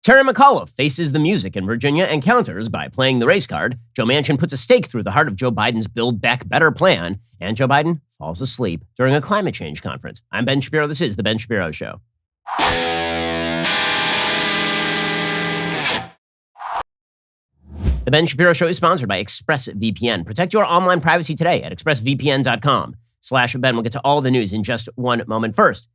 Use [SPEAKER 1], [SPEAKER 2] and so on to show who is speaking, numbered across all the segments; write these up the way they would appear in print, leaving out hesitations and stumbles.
[SPEAKER 1] Terry McAuliffe faces the music in Virginia and counters by playing the race card. Joe Manchin puts a stake through the heart of Joe Biden's Build Back Better plan. And Joe Biden falls asleep during a climate change conference. I'm Ben Shapiro. This is The Ben Shapiro Show. The Ben Shapiro Show is sponsored by ExpressVPN. Protect your online privacy today at expressvpn.com/Ben. We'll get to all the news in just one moment. First,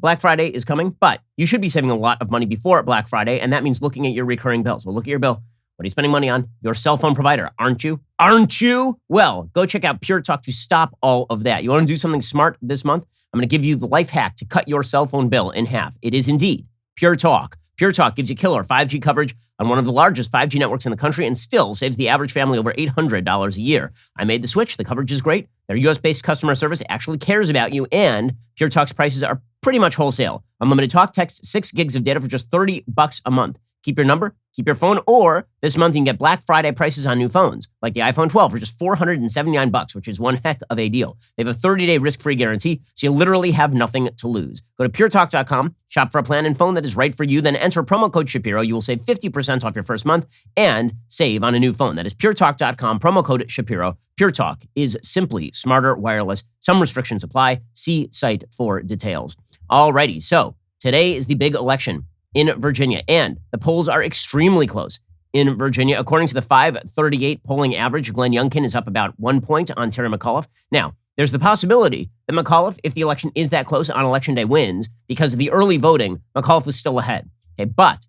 [SPEAKER 1] Black Friday is coming, but you should be saving a lot of money before Black Friday, and that means looking at your recurring bills. Well, look at your bill. What are you spending money on? Your cell phone provider, aren't you? Aren't you? Well, go check out Pure Talk to stop all of that. You want to do something smart this month? I'm going to give you the life hack to cut your cell phone bill in half. It is indeed Pure Talk. Pure Talk gives you killer 5G coverage on one of the largest 5G networks in the country and still saves the average family over $800 a year. I made the switch. The coverage is great. Their US-based customer service actually cares about you, and Pure Talk's prices are pretty much wholesale. Unlimited talk, text, 6 gigs of data for just $30 a month. Keep your number, keep your phone, or this month you can get Black Friday prices on new phones, like the iPhone 12 for just $479, which is one heck of a deal. They have a 30-day risk-free guarantee, so you literally have nothing to lose. Go to puretalk.com, shop for a plan and phone that is right for you, then enter promo code Shapiro. You will save 50% off your first month and save on a new phone. That is puretalk.com, promo code Shapiro. Pure Talk is simply smarter wireless. Some restrictions apply. See site for details. Alrighty, so today is the big election in Virginia, and the polls are extremely close in Virginia. According to the 538 polling average, Glenn Youngkin is up about 1 point on Terry McAuliffe. Now, there's the possibility that McAuliffe, if the election is that close on Election Day, wins because of the early voting. McAuliffe was still ahead. Okay, but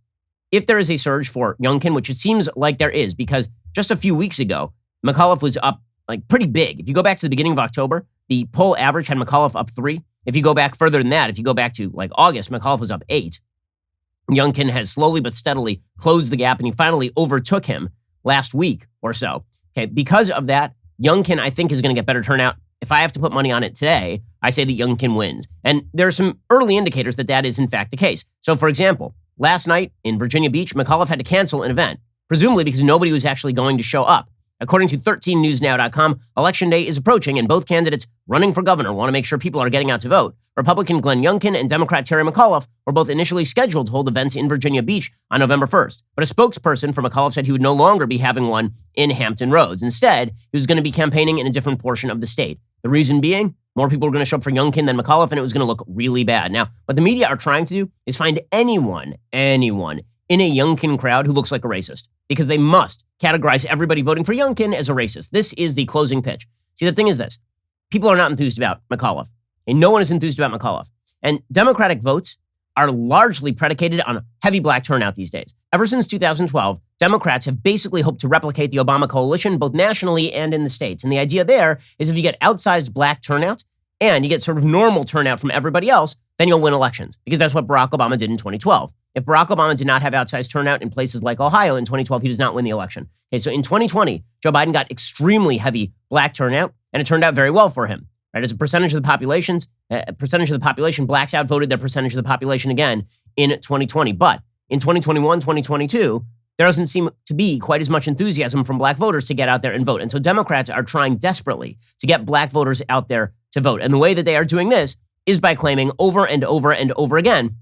[SPEAKER 1] if there is a surge for Youngkin, which it seems like there is, because just a few weeks ago, McAuliffe was up pretty big. If you go back to the beginning of October, the poll average had McAuliffe up 3. If you go back further than that, if you go back to August, McAuliffe was up 8. Youngkin has slowly but steadily closed the gap, and he finally overtook him last week or so. Okay, because of that, Youngkin, I think, is going to get better turnout. If I have to put money on it today, I say that Youngkin wins. And there are some early indicators that that is, in fact, the case. So, for example, last night in Virginia Beach, McAuliffe had to cancel an event, presumably because nobody was actually going to show up. According to 13newsnow.com, Election Day is approaching, and both candidates running for governor want to make sure people are getting out to vote. Republican Glenn Youngkin and Democrat Terry McAuliffe were both initially scheduled to hold events in Virginia Beach on November 1st. But a spokesperson for McAuliffe said he would no longer be having one in Hampton Roads. Instead, he was going to be campaigning in a different portion of the state. The reason being, more people were going to show up for Youngkin than McAuliffe, and it was going to look really bad. Now, what the media are trying to do is find anyone in a Youngkin crowd who looks like a racist, because they must categorize everybody voting for Youngkin as a racist. This is the closing pitch. See, the thing is this. People are not enthused about McAuliffe, and no one is enthused about McAuliffe. And Democratic votes are largely predicated on a heavy black turnout these days. Ever since 2012, Democrats have basically hoped to replicate the Obama coalition both nationally and in the states. And the idea there is if you get outsized black turnout and you get sort of normal turnout from everybody else, then you'll win elections, because that's what Barack Obama did in 2012. If Barack Obama did not have outsized turnout in places like Ohio in 2012, he does not win the election. Okay, so in 2020, Joe Biden got extremely heavy black turnout, and it turned out very well for him. Right, as a percentage of the population, blacks outvoted their percentage of the population again in 2020. But in 2021, 2022, there doesn't seem to be quite as much enthusiasm from black voters to get out there and vote. And so Democrats are trying desperately to get black voters out there to vote. And the way that they are doing this is by claiming over and over and over again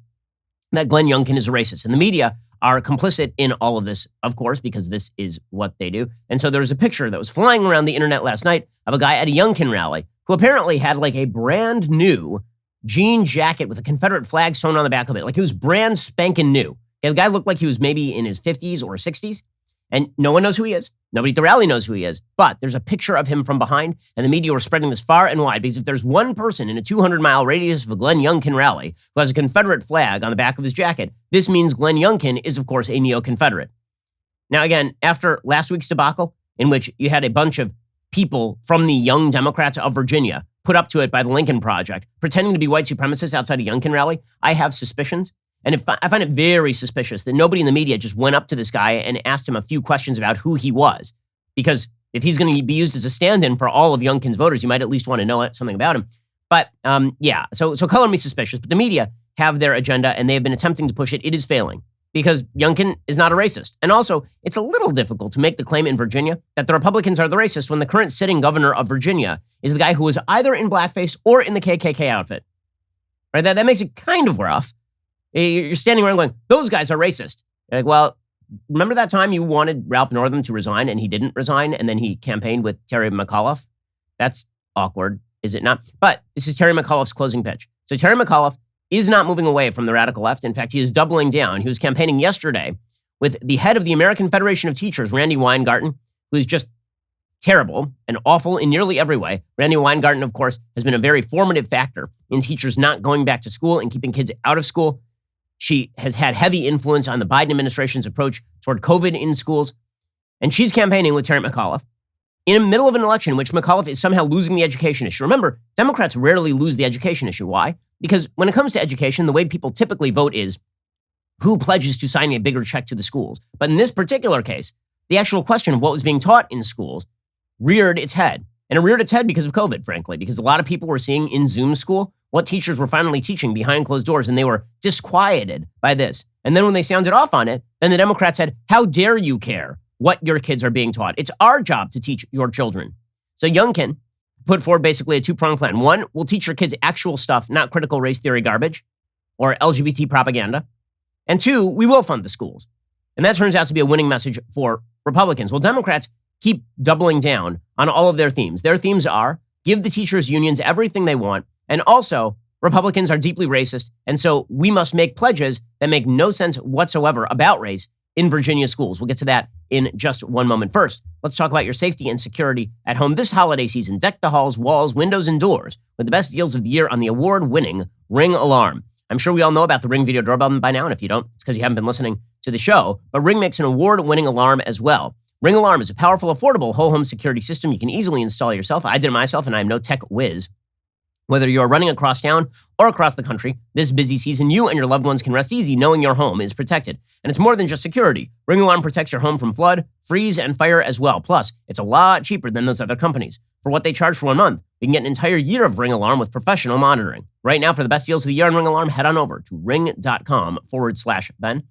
[SPEAKER 1] that Glenn Youngkin is a racist. And the media are complicit in all of this, of course, because this is what they do. And so there's a picture that was flying around the internet last night of a guy at a Youngkin rally who apparently had a brand new jean jacket with a Confederate flag sewn on the back of it. Like it was brand spanking new. And the guy looked like he was maybe in his 50s or 60s. And no one knows who he is. Nobody at the rally knows who he is. But there's a picture of him from behind, and the media were spreading this far and wide, because if there's one person in a 200-mile radius of a Glenn Youngkin rally who has a Confederate flag on the back of his jacket, this means Glenn Youngkin is, of course, a neo-Confederate. Now, again, after last week's debacle, in which you had a bunch of people from the Young Democrats of Virginia put up to it by the Lincoln Project, pretending to be white supremacists outside a Youngkin rally, I have suspicions. And I find it very suspicious that nobody in the media just went up to this guy and asked him a few questions about who he was. Because if he's going to be used as a stand-in for all of Youngkin's voters, you might at least want to know something about him. But so color me suspicious. But the media have their agenda, and they have been attempting to push it. It is failing, because Youngkin is not a racist. And also, it's a little difficult to make the claim in Virginia that the Republicans are the racist when the current sitting governor of Virginia is the guy who was either in blackface or in the KKK outfit. Right? That makes it kind of rough. You're standing around going, those guys are racist. You're like, well, remember that time you wanted Ralph Northam to resign and he didn't resign and then he campaigned with Terry McAuliffe? That's awkward, is it not? But this is Terry McAuliffe's closing pitch. So Terry McAuliffe is not moving away from the radical left. In fact, he is doubling down. He was campaigning yesterday with the head of the American Federation of Teachers, Randy Weingarten, who is just terrible and awful in nearly every way. Randy Weingarten, of course, has been a very formative factor in teachers not going back to school and keeping kids out of school. She has had heavy influence on the Biden administration's approach toward COVID in schools. And she's campaigning with Terry McAuliffe in the middle of an election in which McAuliffe is somehow losing the education issue. Remember, Democrats rarely lose the education issue. Why? Because when it comes to education, the way people typically vote is who pledges to signing a bigger check to the schools. But in this particular case, the actual question of what was being taught in schools reared its head. And it reared its head because of COVID, frankly, because a lot of people were seeing in Zoom school what teachers were finally teaching behind closed doors, and they were disquieted by this. And then when they sounded off on it, then the Democrats said, how dare you care what your kids are being taught? It's our job to teach your children. So Youngkin put forward basically a two-pronged plan. One, we'll teach your kids actual stuff, not critical race theory garbage or LGBT propaganda. And two, we will fund the schools. And that turns out to be a winning message for Republicans. Well, Democrats keep doubling down on all of their themes. Their themes are give the teachers' unions everything they want, and also Republicans are deeply racist, and so we must make pledges that make no sense whatsoever about race in Virginia schools. We'll get to that in just one moment. First, let's talk about your safety and security at home this holiday season. Deck the halls, walls, windows, and doors with the best deals of the year on the award-winning Ring Alarm. I'm sure we all know about the Ring video doorbell by now, and if you don't, it's because you haven't been listening to the show, but Ring makes an award-winning alarm as well. Ring Alarm is a powerful, affordable whole home security system you can easily install yourself. I did it myself, and I am no tech whiz. Whether you're running across town or across the country, this busy season, you and your loved ones can rest easy knowing your home is protected. And it's more than just security. Ring Alarm protects your home from flood, freeze, and fire as well. Plus, it's a lot cheaper than those other companies. For what they charge for 1 month, you can get an entire year of Ring Alarm with professional monitoring. Right now, for the best deals of the year on Ring Alarm, head on over to ring.com/Ben.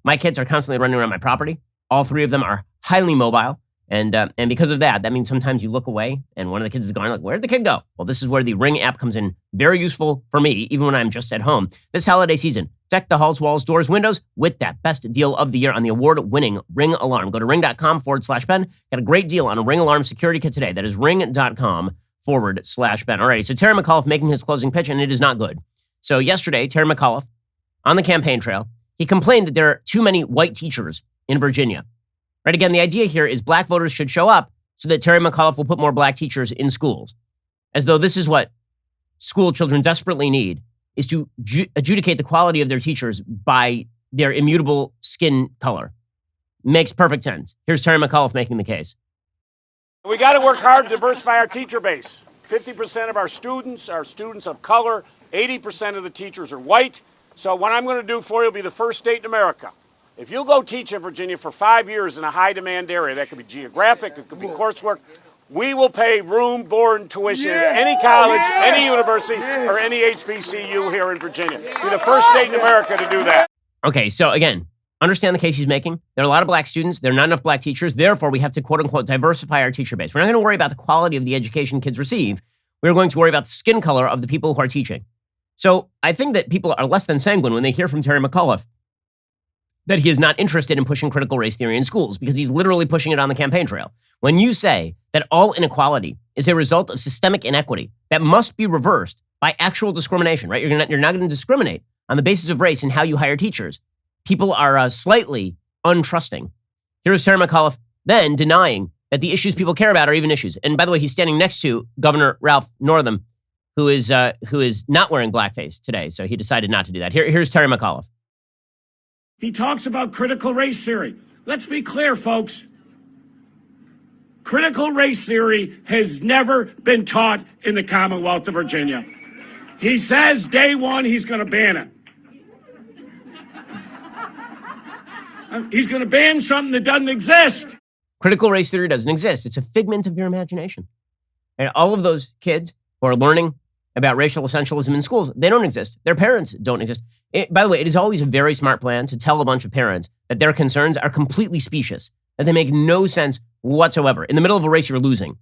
[SPEAKER 1] My kids are constantly running around my property. All three of them are highly mobile. And because of that, that means sometimes you look away and one of the kids is gone, like, where'd the kid go? Well, this is where the Ring app comes in very useful for me, even when I'm just at home. This holiday season, deck the halls, walls, doors, windows with that best deal of the year on the award-winning Ring Alarm. Go to ring.com/Ben. Got a great deal on a Ring Alarm security kit today. That is ring.com/Ben. All right, so Terry McAuliffe making his closing pitch, and it is not good. So yesterday, Terry McAuliffe, on the campaign trail, he complained that there are too many white teachers in Virginia. Right, again, the idea here is black voters should show up so that Terry McAuliffe will put more black teachers in schools. As though this is what school children desperately need, is to adjudicate the quality of their teachers by their immutable skin color. Makes perfect sense. Here's Terry McAuliffe making the case.
[SPEAKER 2] We got to work hard to diversify our teacher base. 50% of our students are students of color. 80% of the teachers are white. So what I'm going to do for you will be the first state in America. If you'll go teach in Virginia for 5 years in a high-demand area, that could be geographic, it could be coursework, we will pay room, board, and tuition at any college, any university, or any HBCU here in Virginia. Be the first state in America to do that.
[SPEAKER 1] Okay, so again, understand the case he's making. There are a lot of black students. There are not enough black teachers. Therefore, we have to, quote-unquote, diversify our teacher base. We're not going to worry about the quality of the education kids receive. We're going to worry about the skin color of the people who are teaching. So I think that people are less than sanguine when they hear from Terry McAuliffe that he is not interested in pushing critical race theory in schools, because he's literally pushing it on the campaign trail. When you say that all inequality is a result of systemic inequity that must be reversed by actual discrimination, right? You're not going to discriminate on the basis of race and how you hire teachers. People are slightly untrusting. Here is Terry McAuliffe then denying that the issues people care about are even issues. And by the way, he's standing next to Governor Ralph Northam, who is not wearing blackface today. So he decided not to do that. Here's Terry McAuliffe.
[SPEAKER 2] He talks about critical race theory. Let's be clear, folks. Critical race theory has never been taught in the Commonwealth of Virginia. He says day one he's going to ban it. He's going to ban something that doesn't exist.
[SPEAKER 1] Critical race theory doesn't exist. It's a figment of your imagination. And all of those kids who are learning about racial essentialism in schools, they don't exist. Their parents don't exist. By the way, it is always a very smart plan to tell a bunch of parents that their concerns are completely specious, that they make no sense whatsoever. In the middle of a race, you're losing.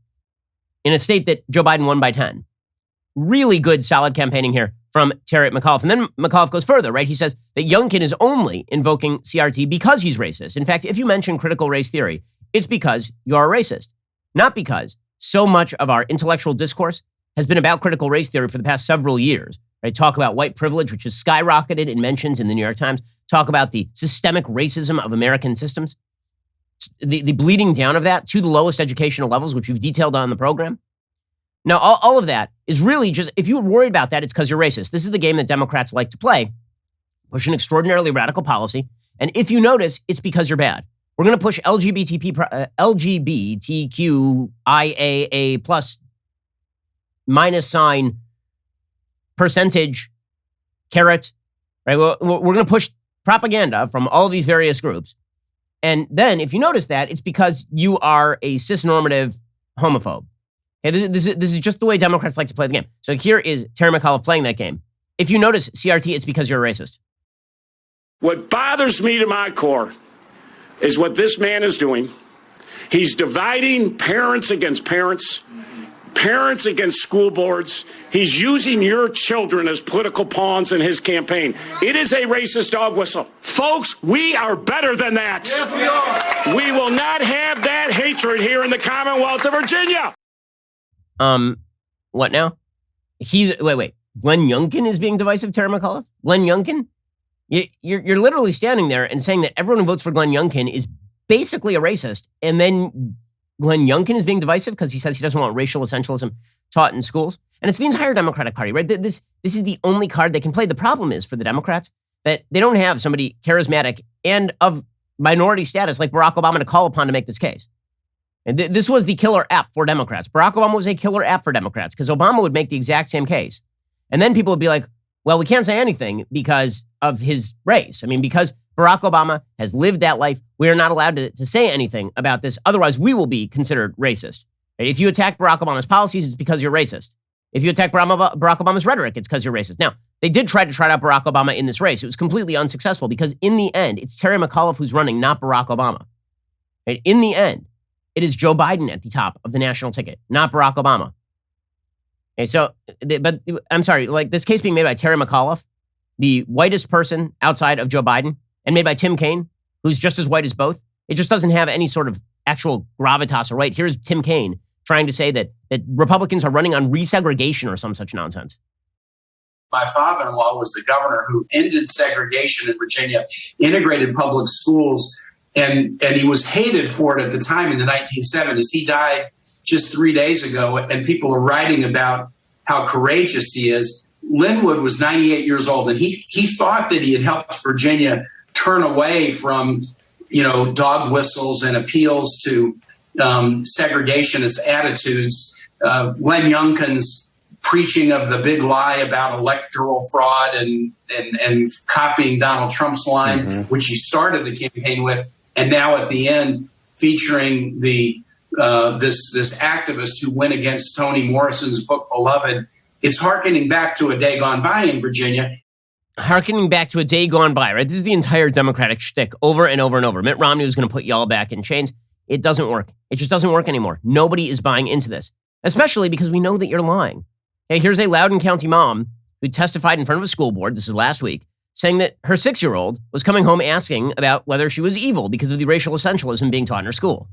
[SPEAKER 1] In a state that Joe Biden won by 10. Really good, solid campaigning here from Terry McAuliffe. And then McAuliffe goes further, right? He says that Youngkin is only invoking CRT because he's racist. In fact, if you mention critical race theory, it's because you're a racist, not because so much of our intellectual discourse has been about critical race theory for the past several years. Right? Talk about white privilege, which has skyrocketed in mentions in the New York Times. Talk about the systemic racism of American systems, the bleeding down of that to the lowest educational levels, which we've detailed on the program. Now, all of that is really just, if you're worried about that, it's because you're racist. This is the game that Democrats like to play, push an extraordinarily radical policy. And if you notice, it's because you're bad. We're going to push LGBTQIAA plus minus sign percentage caret, right? We're going to push propaganda from all of these various groups. And then if you notice that, it's because you are a cisnormative homophobe. Okay, this is just the way Democrats like to play the game. So here is Terry McAuliffe playing that game. If you notice CRT, it's because you're a racist.
[SPEAKER 2] What bothers me to my core is what this man is doing. He's dividing parents against parents, parents against school boards. He's using your children as political pawns in his campaign. It is a racist dog whistle. Folks, we are better than that.
[SPEAKER 3] Yes, we are.
[SPEAKER 2] We will not have that hatred here in the Commonwealth of Virginia.
[SPEAKER 1] What now? Wait. Glenn Youngkin is being divisive, Terry McAuliffe? Glenn Youngkin? You're literally standing there and saying that everyone who votes for Glenn Youngkin is basically a racist. And then Glenn Youngkin is being divisive because he says he doesn't want racial essentialism taught in schools. And it's the entire Democratic Party, right? This is the only card they can play. The problem is for the Democrats that they don't have somebody charismatic and of minority status like Barack Obama to call upon to make this case. And this was the killer app for Democrats. Barack Obama was a killer app for Democrats because Obama would make the exact same case. And then people would be like, well, we can't say anything because of his race. I mean, because Barack Obama has lived that life, we are not allowed to say anything about this. Otherwise, we will be considered racist. If you attack Barack Obama's policies, it's because you're racist. If you attack Barack Obama's rhetoric, it's because you're racist. Now, they did try to trot out Barack Obama in this race. It was completely unsuccessful because in the end, it's Terry McAuliffe who's running, not Barack Obama. Right? In the end, it is Joe Biden at the top of the national ticket, not Barack Obama. Okay, so, but I'm sorry, like this case being made by Terry McAuliffe, the whitest person outside of Joe Biden, and made by Tim Kaine, who's just as white as both, it just doesn't have any sort of actual gravitas or weight. Here's Tim Kaine trying to say that Republicans are running on resegregation or some such nonsense.
[SPEAKER 4] My father-in-law was the governor who ended segregation in Virginia, integrated public schools, and he was hated for it at the time in the 1970s. He died just 3 days ago, and people are writing about how courageous he is. Linwood was 98 years old, and he thought that he had helped Virginia turn away from, dog whistles and appeals to segregationist attitudes. Glenn Youngkin's preaching of the big lie about electoral fraud and copying Donald Trump's line, which he started the campaign with, and now at the end featuring the this activist who went against Toni Morrison's book Beloved. It's hearkening back to a day gone by in Virginia.
[SPEAKER 1] Harkening back to a day gone by, right? This is the entire Democratic shtick over and over and over. Mitt Romney was going to put y'all back in chains. It doesn't work. It just doesn't work anymore. Nobody is buying into this, especially because we know that you're lying. Hey, here's a Loudoun County mom who testified in front of a school board, this is last week, saying that her 6-year-old was coming home asking about whether she was evil because of the racial essentialism being taught in her school.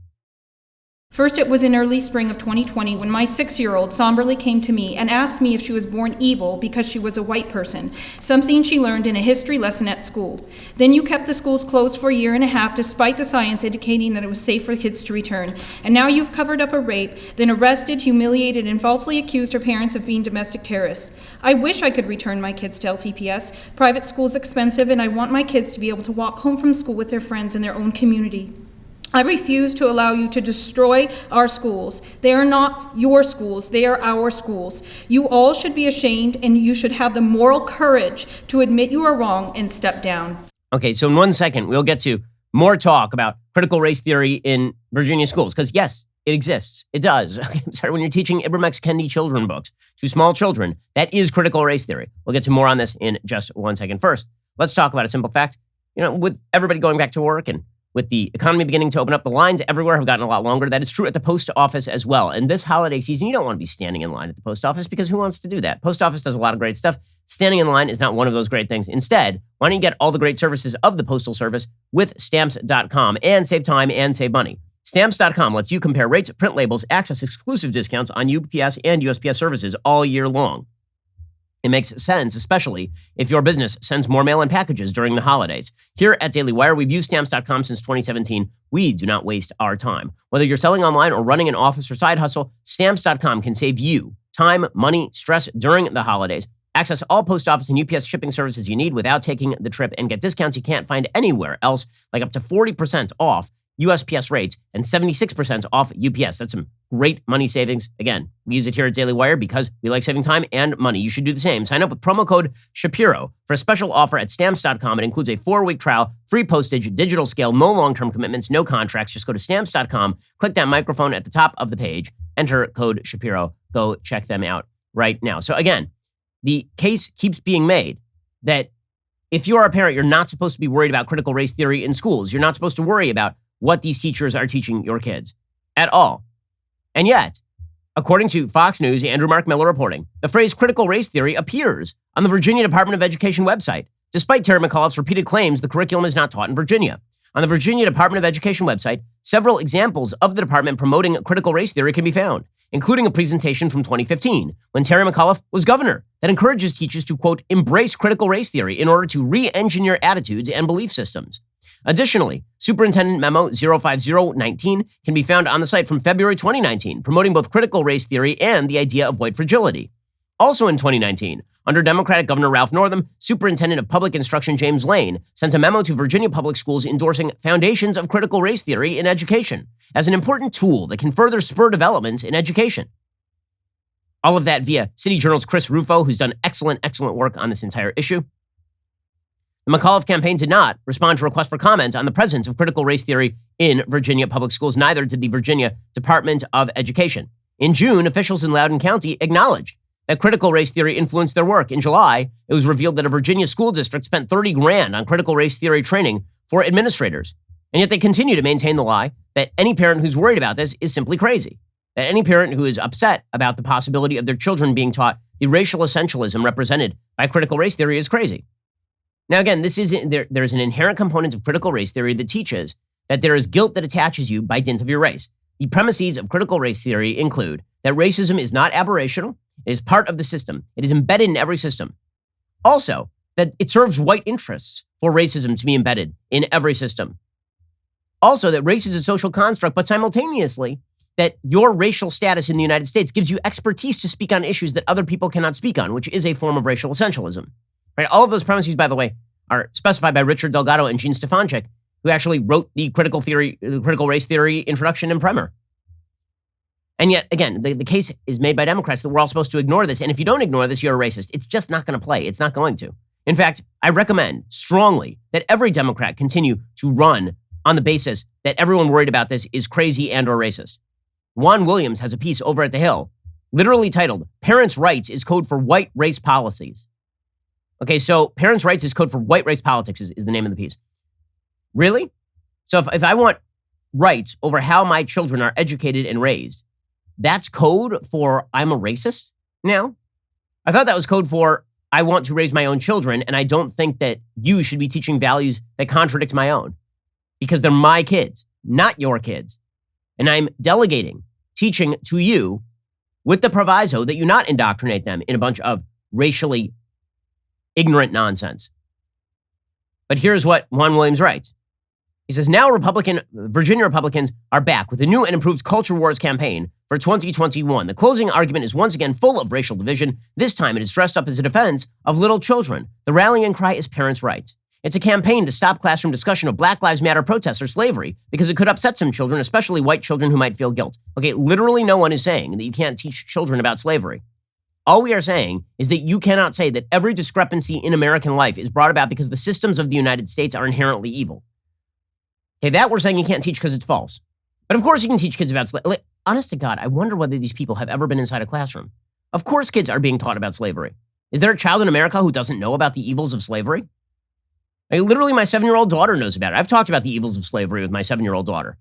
[SPEAKER 5] First, it was in early spring of 2020 when my 6-year-old somberly came to me and asked me if she was born evil because she was a white person, something she learned in a history lesson at school. Then you kept the schools closed for a year and a half despite the science indicating that it was safe for kids to return. And now you've covered up a rape, then arrested, humiliated, and falsely accused her parents of being domestic terrorists. I wish I could return my kids to LCPS. Private school is expensive, and I want my kids to be able to walk home from school with their friends in their own community. I refuse to allow you to destroy our schools. They are not your schools, they are our schools. You all should be ashamed, and you should have the moral courage to admit you are wrong and step down.
[SPEAKER 1] Okay, so in 1 second, we'll get to more talk about critical race theory in Virginia schools, because yes, it exists. It does. Okay, I'm sorry, when you're teaching Ibram X. Kendi children books to small children, that is critical race theory. We'll get to more on this in just 1 second. First, let's talk about a simple fact. With everybody going back to work and with the economy beginning to open up, the lines everywhere have gotten a lot longer. That is true at the post office as well. And this holiday season, you don't want to be standing in line at the post office because who wants to do that? Post office does a lot of great stuff. Standing in line is not one of those great things. Instead, why don't you get all the great services of the Postal Service with Stamps.com and save time and save money? Stamps.com lets you compare rates, print labels, access exclusive discounts on UPS and USPS services all year long. It makes sense, especially if your business sends more mail and packages during the holidays. Here at Daily Wire, we've used Stamps.com since 2017. We do not waste our time. Whether you're selling online or running an office or side hustle, Stamps.com can save you time, money, stress during the holidays. Access all post office and UPS shipping services you need without taking the trip and get discounts you can't find anywhere else, like up to 40% off USPS rates and 76% off UPS. That's some great money savings. Again, we use it here at Daily Wire because we like saving time and money. You should do the same. Sign up with promo code Shapiro for a special offer at Stamps.com. It includes a 4-week trial, free postage, digital scale, no long-term commitments, no contracts. Just go to Stamps.com, click that microphone at the top of the page, enter code Shapiro. Go check them out right now. So again, the case keeps being made that if you are a parent, you're not supposed to be worried about critical race theory in schools. You're not supposed to worry about what these teachers are teaching your kids at all. And yet, according to Fox News, Andrew Mark Miller reporting, the phrase critical race theory appears on the Virginia Department of Education website, despite Terry McAuliffe's repeated claims the curriculum is not taught in Virginia. On the Virginia Department of Education website, several examples of the department promoting critical race theory can be found, including a presentation from 2015, when Terry McAuliffe was governor, that encourages teachers to, quote, embrace critical race theory in order to re-engineer attitudes and belief systems. Additionally, Superintendent Memo 05019 can be found on the site from February 2019, promoting both critical race theory and the idea of white fragility. Also in 2019, under Democratic Governor Ralph Northam, Superintendent of Public Instruction James Lane sent a memo to Virginia public schools endorsing foundations of critical race theory in education as an important tool that can further spur development in education. All of that via City Journal's Chris Rufo, who's done excellent work on this entire issue. The McAuliffe campaign did not respond to requests for comment on the presence of critical race theory in Virginia public schools. Neither did the Virginia Department of Education. In June, officials in Loudoun County acknowledged that critical race theory influenced their work. In July, it was revealed that a Virginia school district spent $30,000 on critical race theory training for administrators. And yet they continue to maintain the lie that any parent who's worried about this is simply crazy. That any parent who is upset about the possibility of their children being taught the racial essentialism represented by critical race theory is crazy. Now, again, there's an inherent component of critical race theory that teaches that there is guilt that attaches you by dint of your race. The premises of critical race theory include that racism is not aberrational, it is part of the system, it is embedded in every system. Also, that it serves white interests for racism to be embedded in every system. Also, that race is a social construct, but simultaneously, that your racial status in the United States gives you expertise to speak on issues that other people cannot speak on, which is a form of racial essentialism. Right? All of those premises, by the way, are specified by Richard Delgado and Gene Stefanczyk, who actually wrote the critical race theory introduction and primer. And yet, again, the case is made by Democrats that we're all supposed to ignore this. And if you don't ignore this, you're a racist. It's just not going to play. It's not going to. In fact, I recommend strongly that every Democrat continue to run on the basis that everyone worried about this is crazy and or racist. Juan Williams has a piece over at The Hill, literally titled, Parents' Rights is Code for White Race Policies. Okay, so Parents' Rights is Code for White Race Politics is the name of the piece. Really? So if I want rights over how my children are educated and raised, that's code for I'm a racist now? I thought that was code for I want to raise my own children, and I don't think that you should be teaching values that contradict my own because they're my kids, not your kids. And I'm delegating teaching to you with the proviso that you not indoctrinate them in a bunch of racially ignorant nonsense. But here's what Juan Williams writes. He says, now Virginia Republicans are back with a new and improved culture wars campaign for 2021. The closing argument is once again full of racial division. This time it is dressed up as a defense of little children. The rallying cry is parents' rights. It's a campaign to stop classroom discussion of Black Lives Matter protests or slavery because it could upset some children, especially white children who might feel guilt. Okay, literally no one is saying that you can't teach children about slavery. All we are saying is that you cannot say that every discrepancy in American life is brought about because the systems of the United States are inherently evil. Okay, that we're saying you can't teach because it's false. But of course you can teach kids about slavery. Honest to God, I wonder whether these people have ever been inside a classroom. Of course kids are being taught about slavery. Is there a child in America who doesn't know about the evils of slavery? Literally, my 7-year-old daughter knows about it. I've talked about the evils of slavery with my 7-year-old daughter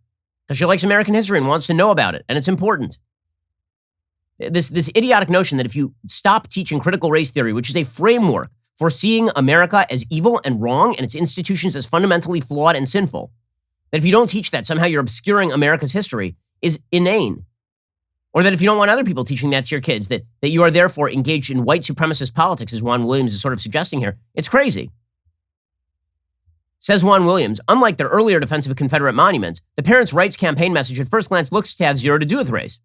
[SPEAKER 1] because she likes American history and wants to know about it, and it's important. This idiotic notion that if you stop teaching critical race theory, which is a framework for seeing America as evil and wrong and its institutions as fundamentally flawed and sinful, that if you don't teach that, somehow you're obscuring America's history, is inane. Or that if you don't want other people teaching that to your kids, that you are therefore engaged in white supremacist politics, as Juan Williams is sort of suggesting here, it's crazy. Says Juan Williams, unlike their earlier defense of Confederate monuments, the Parents' Rights campaign message at first glance looks to have zero to do with race.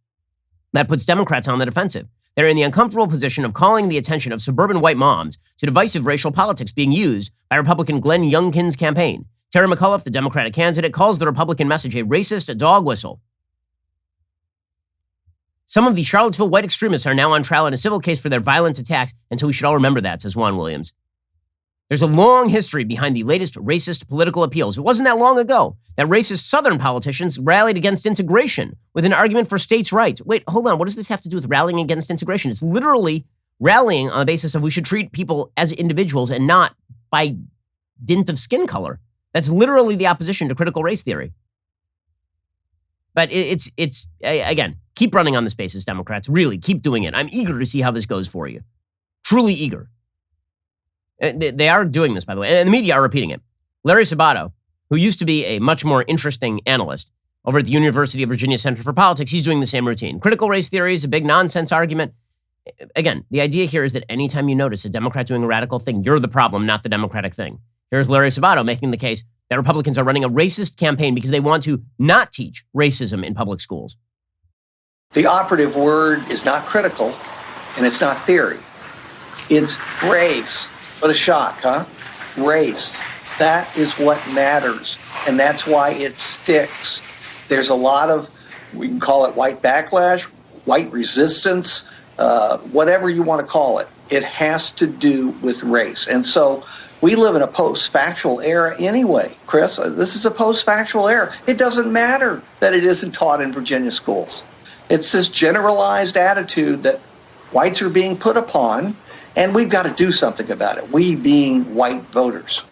[SPEAKER 1] That puts Democrats on the defensive. They're in the uncomfortable position of calling the attention of suburban white moms to divisive racial politics being used by Republican Glenn Youngkin's campaign. Terry McAuliffe, the Democratic candidate, calls the Republican message a racist dog whistle. Some of the Charlottesville white extremists are now on trial in a civil case for their violent attacks, and so we should all remember that, says Juan Williams. There's a long history behind the latest racist political appeals. It wasn't that long ago that racist Southern politicians rallied against integration with an argument for states' rights. Wait, hold on. What does this have to do with rallying against integration? It's literally rallying on the basis of we should treat people as individuals and not by dint of skin color. That's literally the opposition to critical race theory. But it's again, keep running on this basis, Democrats. Really, keep doing it. I'm eager to see how this goes for you. Truly eager. They are doing this, by the way, and the media are repeating it. Larry Sabato, who used to be a much more interesting analyst over at the University of Virginia Center for Politics, he's doing the same routine. Critical race theory is a big nonsense argument. Again, the idea here is that anytime you notice a Democrat doing a radical thing, you're the problem, not the Democratic thing. Here's Larry Sabato making the case that Republicans are running a racist campaign because they want to not teach racism in public schools.
[SPEAKER 3] The operative word is not critical, and it's not theory. It's race. What a shock, huh? Race. That is what matters, and that's why it sticks. There's a lot of, we can call it white backlash, white resistance, whatever you want to call it. It has to do with race. And so we live in a post-factual era anyway, Chris. This is a post-factual era. It doesn't matter that it isn't taught in Virginia schools. It's this generalized attitude that whites are being put upon, and we've got to do something about it, we being white voters.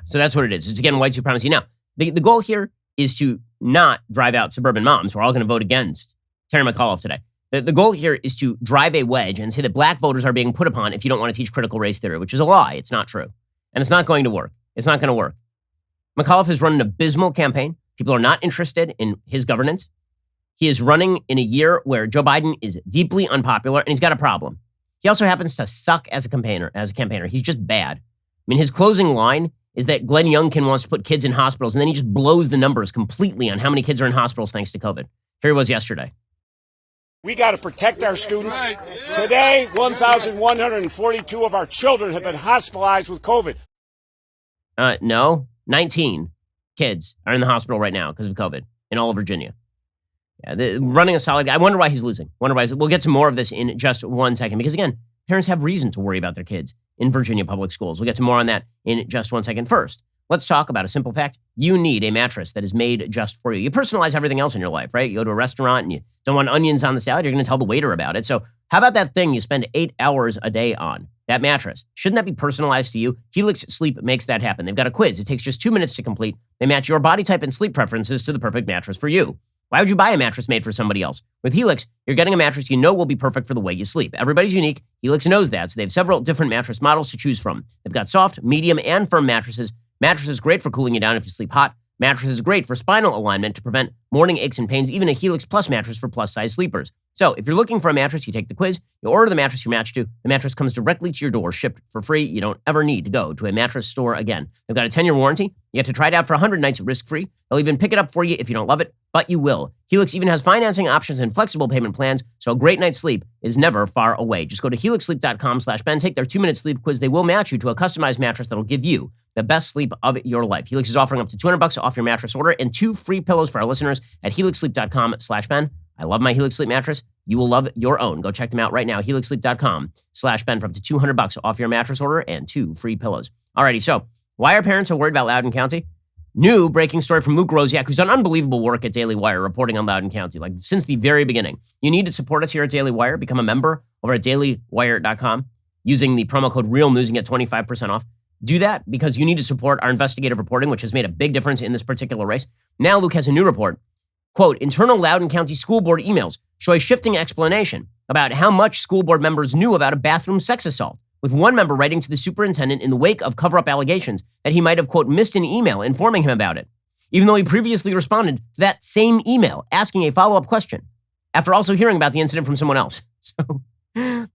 [SPEAKER 1] So that's what it is. It's, again, white supremacy. Now, the goal here is to not drive out suburban moms who are all going to vote against Terry McAuliffe today. The goal here is to drive a wedge and say that black voters are being put upon if you don't want to teach critical race theory, which is a lie. It's not true. And it's not going to work. It's not going to work. McAuliffe has run an abysmal campaign. People are not interested in his governance. He is running in a year where Joe Biden is deeply unpopular, and he's got a problem. He also happens to suck as a campaigner. He's just bad. I mean, his closing line is that Glenn Youngkin wants to put kids in hospitals, and then he just blows the numbers completely on how many kids are in hospitals thanks to COVID. Here he was yesterday.
[SPEAKER 2] We got to protect our students. Today, 1,142 of our children have been hospitalized with COVID.
[SPEAKER 1] No, 19 kids are in the hospital right now because of COVID in all of Virginia. Yeah, running a solid guy. I wonder why he's losing. We'll get to more of this in just 1 second because, again, parents have reason to worry about their kids in Virginia public schools. We'll get to more on that in just 1 second. First, let's talk about a simple fact. You need a mattress that is made just for you. You personalize everything else in your life, right? You go to a restaurant and you don't want onions on the salad. You're going to tell the waiter about it. So how about that thing you spend 8 hours a day on? That mattress. Shouldn't that be personalized to you? Helix Sleep makes that happen. They've got a quiz. It takes just 2 minutes to complete. They match your body type and sleep preferences to the perfect mattress for you. Why would you buy a mattress made for somebody else? With Helix, you're getting a mattress you know will be perfect for the way you sleep. Everybody's unique. Helix knows that, so they have several different mattress models to choose from. They've got soft, medium, and firm mattresses. Mattresses great for cooling you down if you sleep hot. Mattresses great for spinal alignment to prevent morning aches and pains. Even a Helix Plus mattress for plus-size sleepers. So if you're looking for a mattress, you take the quiz, you order the mattress you're matched to. The mattress comes directly to your door, shipped for free. You don't ever need to go to a mattress store again. They've got a 10-year warranty. You get to try it out for 100 nights risk-free. They'll even pick it up for you if you don't love it, but you will. Helix even has financing options and flexible payment plans, so a great night's sleep is never far away. Just go to helixsleep.com/Ben. Take their 2-minute sleep quiz. They will match you to a customized mattress that'll give you the best sleep of your life. Helix is offering up to $200 off your mattress order and 2 free pillows for our listeners at helixsleep.com/Ben. I love my Helix Sleep mattress. You will love your own. Go check them out right now. helixsleep.com/Ben for up to $200 off your mattress order and 2 free pillows. Alrighty, so why are parents so worried about Loudoun County? New breaking story from Luke Rosiak, who's done unbelievable work at Daily Wire reporting on Loudoun County, like since the very beginning. You need to support us here at Daily Wire. Become a member over at dailywire.com using the promo code REALNEWS and get 25% off. do that because you need to support our investigative reporting, which has made a big difference in this particular race. Now Luke has a new report. Quote, internal Loudoun County School Board emails show a shifting explanation about how much school board members knew about a bathroom sex assault, with one member writing to the superintendent in the wake of cover-up allegations that he might have, quote, missed an email informing him about it, even though he previously responded to that same email asking a follow-up question after also hearing about the incident from someone else.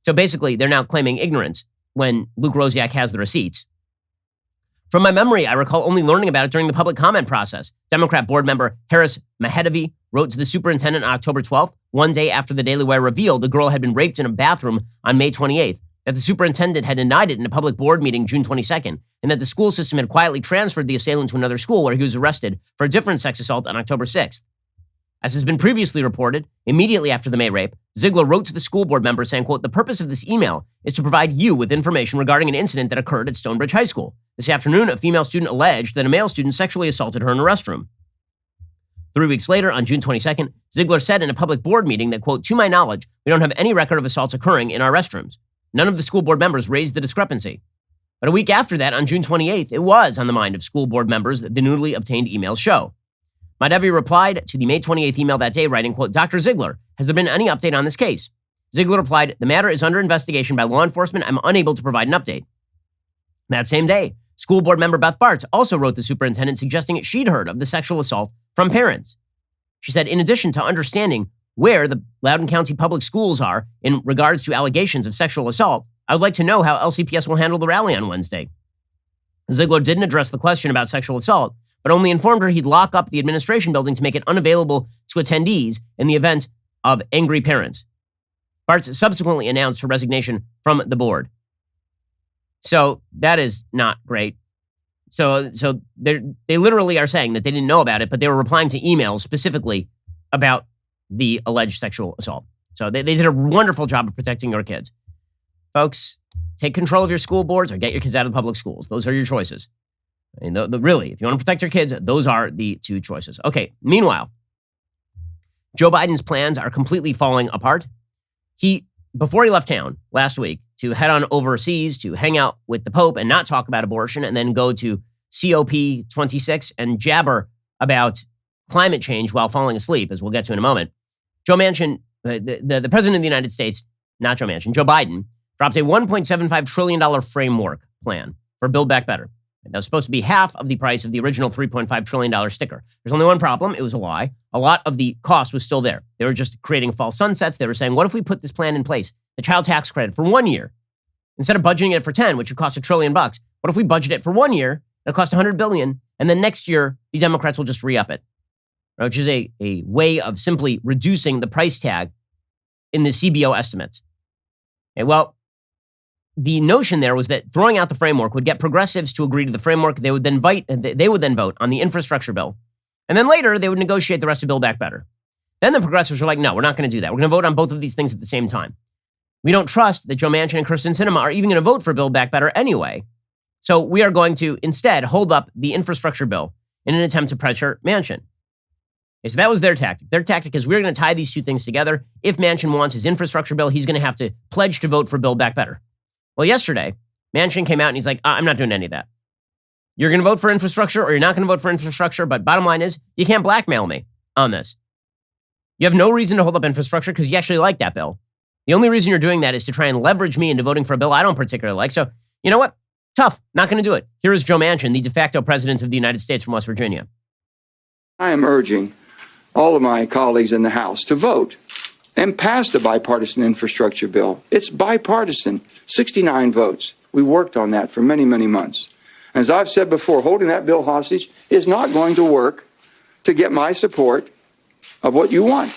[SPEAKER 1] So basically, they're now claiming ignorance when Luke Rosiak has the receipts. From my memory, I recall only learning about it during the public comment process. Democrat board member Harris Mahedevi wrote to the superintendent on October 12th, one day after the Daily Wire revealed a girl had been raped in a bathroom on May 28th, that the superintendent had denied it in a public board meeting June 22nd, and that the school system had quietly transferred the assailant to another school where he was arrested for a different sex assault on October 6th. As has been previously reported, immediately after the May rape, Ziegler wrote to the school board member saying, quote, the purpose of this email is to provide you with information regarding an incident that occurred at Stonebridge High School. This afternoon, a female student alleged that a male student sexually assaulted her in a restroom. 3 weeks later, on June 22nd, Ziegler said in a public board meeting that, quote, to my knowledge, we don't have any record of assaults occurring in our restrooms. None of the school board members raised the discrepancy. But a week after that, on June 28th, it was on the mind of school board members that the newly obtained emails show. Mahedevi replied to the May 28th email that day, writing, quote, Dr. Ziegler, has there been any update on this case? Ziegler replied, the matter is under investigation by law enforcement. I'm unable to provide an update. That same day, school board member Beth Bartz also wrote the superintendent suggesting she'd heard of the sexual assault from parents. She said, in addition to understanding where the Loudoun County public schools are in regards to allegations of sexual assault, I would like to know how LCPS will handle the rally on Wednesday. Ziegler didn't address the question about sexual assault, but only informed her he'd lock up the administration building to make it unavailable to attendees in the event of angry parents. Bartz subsequently announced her resignation from the board. So that is not great. So they literally are saying that they didn't know about it, but they were replying to emails specifically about the alleged sexual assault. So they did a wonderful job of protecting your kids. Folks, take control of your school boards or get your kids out of the public schools. Those are your choices. I mean, really, if you want to protect your kids, those are the two choices. Okay, meanwhile, Joe Biden's plans are completely falling apart. Before he left town last week to head on overseas to hang out with the Pope and not talk about abortion and then go to COP26 and jabber about climate change while falling asleep, as we'll get to in a moment, Joe Manchin, the president of the United States, not Joe Manchin, Joe Biden, drops a $1.75 trillion framework plan for Build Back Better. That was supposed to be half of the price of the original $3.5 trillion sticker. There's only one problem. It was a lie. A lot of the cost was still there. They were just creating false sunsets. They were saying, what if we put this plan in place, the child tax credit, for 1 year? Instead of budgeting it for 10, which would cost $1 trillion, what if we budget it for 1 year? It'll cost $100 billion. And then next year, the Democrats will just re-up it, which is a way of simply reducing the price tag in the CBO estimates. Okay, well, the notion there was that throwing out the framework would get progressives to agree to the framework. They would then vote on the infrastructure bill. And then later, they would negotiate the rest of Build Back Better. Then the progressives were like, no, we're not going to do that. We're going to vote on both of these things at the same time. We don't trust that Joe Manchin and Kyrsten Sinema are even going to vote for Build Back Better anyway. So we are going to instead hold up the infrastructure bill in an attempt to pressure Manchin. Okay, so that was their tactic. Their tactic is we're going to tie these two things together. If Manchin wants his infrastructure bill, he's going to have to pledge to vote for Build Back Better. Well, yesterday, Manchin came out and he's like, I'm not doing any of that. You're going to vote for infrastructure or you're not going to vote for infrastructure, but bottom line is you can't blackmail me on this. You have no reason to hold up infrastructure because you actually like that bill. The only reason you're doing that is to try and leverage me into voting for a bill I don't particularly like. So, you know what? Tough. Not going to do it. Here is Joe Manchin, the de facto president of the United States from West Virginia.
[SPEAKER 6] I am urging all of my colleagues in the House to vote and pass the bipartisan infrastructure bill. It's bipartisan, 69 votes. We worked on that for many, many months. As I've said before, holding that bill hostage is not going to work to get my support of what you want.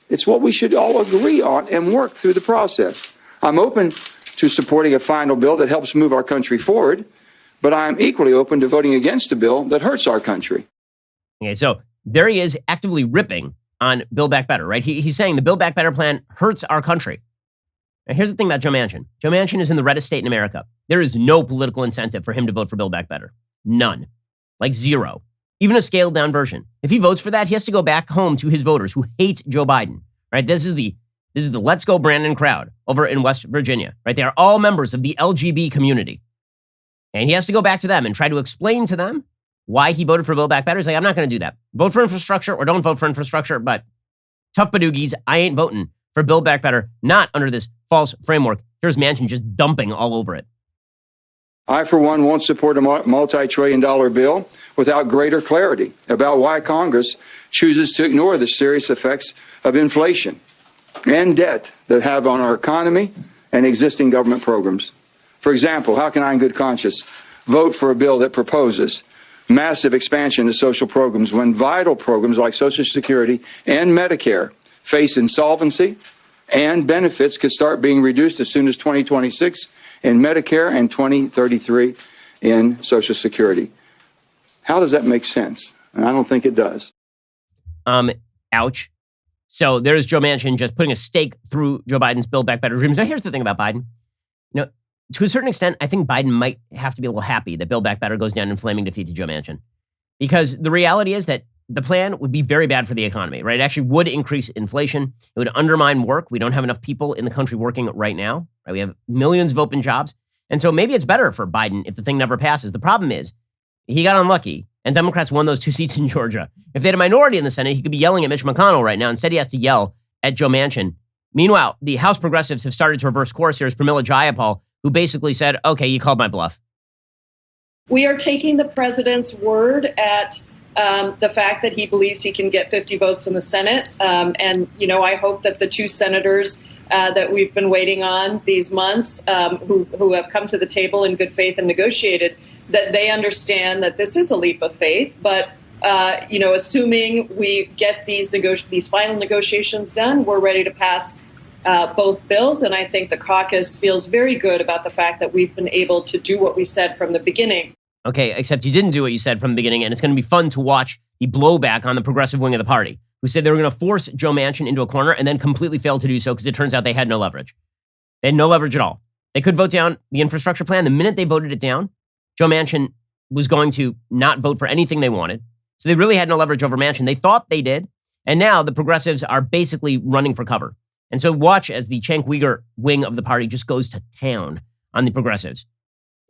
[SPEAKER 6] It's what we should all agree on and work through the process. I'm open to supporting a final bill that helps move our country forward, but I'm equally open to voting against a bill that hurts our country.
[SPEAKER 1] Okay, so there he is actively ripping on Build Back Better, right? He's saying the Build Back Better plan hurts our country. Now, here's the thing about Joe Manchin. Joe Manchin is in the reddest state in America. There is no political incentive for him to vote for Build Back Better. None. Like zero. Even a scaled down version. If he votes for that, he has to go back home to his voters who hate Joe Biden, right? This is the Let's Go Brandon crowd over in West Virginia, right? They are all members of the LGB community. And he has to go back to them and try to explain to them why he voted for Build Back Better. He's like, I'm not going to do that. Vote for infrastructure or don't vote for infrastructure, but tough badoogies, I ain't voting for Build Back Better, not under this false framework. Here's Manchin just dumping all over it.
[SPEAKER 6] I, for one, won't support a multi-trillion-dollar bill without greater clarity about why Congress chooses to ignore the serious effects of inflation and debt that have on our economy and existing government programs. For example, how can I in good conscience vote for a bill that proposes massive expansion of social programs when vital programs like Social Security and Medicare face insolvency and benefits could start being reduced as soon as 2026 in Medicare and 2033 in Social Security? How does that make sense? And I don't think it does.
[SPEAKER 1] Ouch. So there's Joe Manchin just putting a stake through Joe Biden's Build Back Better dreams. Now, here's the thing about Biden. You know, to a certain extent, I think Biden might have to be a little happy that Build Back Better goes down in flaming defeat to Joe Manchin. Because the reality is that the plan would be very bad for the economy, right? It actually would increase inflation. It would undermine work. We don't have enough people in the country working right now, right? We have millions of open jobs. And so maybe it's better for Biden if the thing never passes. The problem is he got unlucky and Democrats won those 2 seats in Georgia. If they had a minority in the Senate, he could be yelling at Mitch McConnell right now. Instead, he has to yell at Joe Manchin. Meanwhile, the House progressives have started to reverse course. Here's Pramila Jayapal, who basically said, okay, you called my bluff.
[SPEAKER 7] We are taking the president's word at the fact that he believes he can get 50 votes in the Senate. And, you know, I hope that the 2 senators that we've been waiting on these months, who have come to the table in good faith and negotiated, that they understand that this is a leap of faith. But, you know, assuming we get these final negotiations done, we're ready to pass both bills. And I think the caucus feels very good about the fact that we've been able to do what we said from the beginning.
[SPEAKER 1] Okay, except you didn't do what you said from the beginning, and it's going to be fun to watch the blowback on the progressive wing of the party, who said they were going to force Joe Manchin into a corner and then completely failed to do so because it turns out they had no leverage. They had no leverage at all. They could vote down the infrastructure plan. The minute they voted it down, Joe Manchin was going to not vote for anything they wanted. So they really had no leverage over Manchin. They thought they did, and now the progressives are basically running for cover. And so watch as the Cenk Uyghur wing of the party just goes to town on the progressives.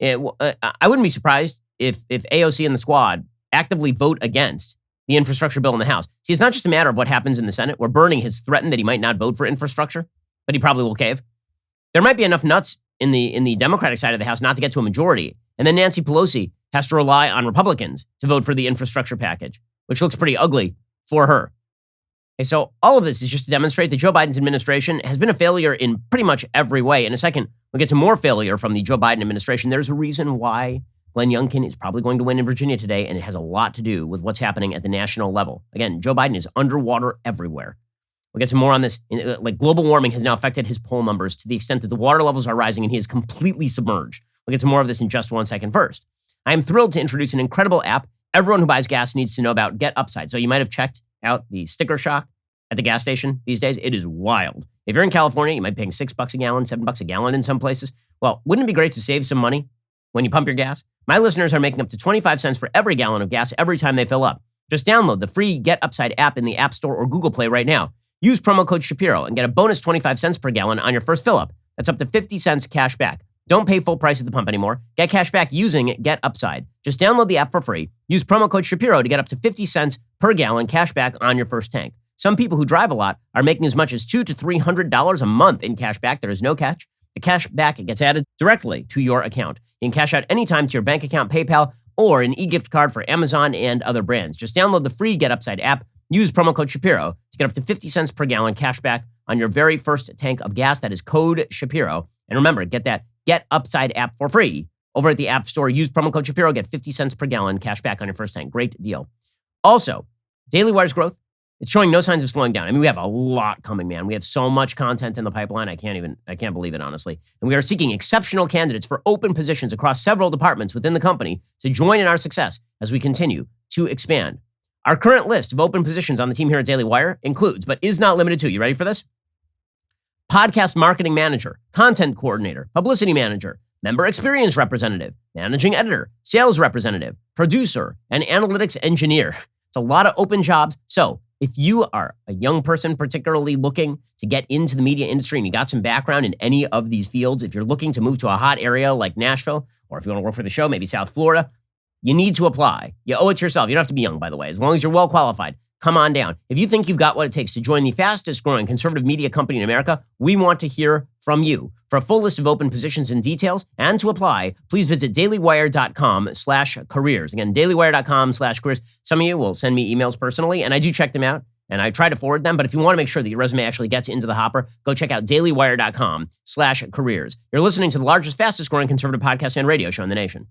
[SPEAKER 1] I wouldn't be surprised if AOC and the squad actively vote against the infrastructure bill in the House. See, it's not just a matter of what happens in the Senate, where Bernie has threatened that he might not vote for infrastructure, but he probably will cave. There might be enough nuts in the Democratic side of the House not to get to a majority, and then Nancy Pelosi has to rely on Republicans to vote for the infrastructure package, which looks pretty ugly for her. Okay, so all of this is just to demonstrate that Joe Biden's administration has been a failure in pretty much every way. In a second, we'll get to more failure from the Joe Biden administration. There's a reason why Glenn Youngkin is probably going to win in Virginia today, and it has a lot to do with what's happening at the national level. Again, Joe Biden is underwater everywhere. We'll get to more on this. Like, global warming has now affected his poll numbers to the extent that the water levels are rising and he is completely submerged. We'll get to more of this in just 1 second. First, I am thrilled to introduce an incredible app everyone who buys gas needs to know about, Get Upside. So you might have checked out the sticker shock at the gas station these days. It is wild. If you're in California, you might be paying $6 a gallon, $7 a gallon in some places. Well, wouldn't it be great to save some money when you pump your gas? My listeners are making up to 25 cents for every gallon of gas every time they fill up. Just download the free Get Upside app in the App Store or Google Play right now. Use promo code Shapiro and get a bonus 25 cents per gallon on your first fill up. That's up to 50 cents cash back. Don't pay full price at the pump anymore. Get cash back using Get Upside. Just download the app for free. Use promo code Shapiro to get up to 50 cents per gallon cash back on your first tank. Some people who drive a lot are making as much as $200 to $300 a month in cash back. There is no catch. The cash back gets added directly to your account. You can cash out anytime to your bank account, PayPal, or an e-gift card for Amazon and other brands. Just download the free Get Upside app. Use promo code Shapiro to get up to 50 cents per gallon cash back on your very first tank of gas. That is code Shapiro. And remember, get that Get Upside app for free over at the App Store. Use promo code Shapiro. Get 50 cents per gallon cash back on your first tank. Great deal. Also, Daily Wire's growth, it's showing no signs of slowing down. I mean, we have a lot coming, man. We have so much content in the pipeline. I can't believe it, honestly. And we are seeking exceptional candidates for open positions across several departments within the company to join in our success as we continue to expand. Our current list of open positions on the team here at Daily Wire includes, but is not limited to, you ready for this? Podcast marketing manager, content coordinator, publicity manager, member experience representative, managing editor, sales representative, producer, and analytics engineer. It's a lot of open jobs. So if you are a young person particularly looking to get into the media industry and you got some background in any of these fields, if you're looking to move to a hot area like Nashville, or if you want to work for the show, maybe South Florida, you need to apply. You owe it to yourself. You don't have to be young, by the way. As long as you're well qualified, come on down. If you think you've got what it takes to join the fastest growing conservative media company in America, we want to hear from you. For a full list of open positions and details, and to apply, please visit dailywire.com/careers. Again, dailywire.com/careers. Some of you will send me emails personally, and I do check them out, and I try to forward them. But if you want to make sure that your resume actually gets into the hopper, go check out dailywire.com/careers. You're listening to the largest, fastest growing conservative podcast and radio show in the nation.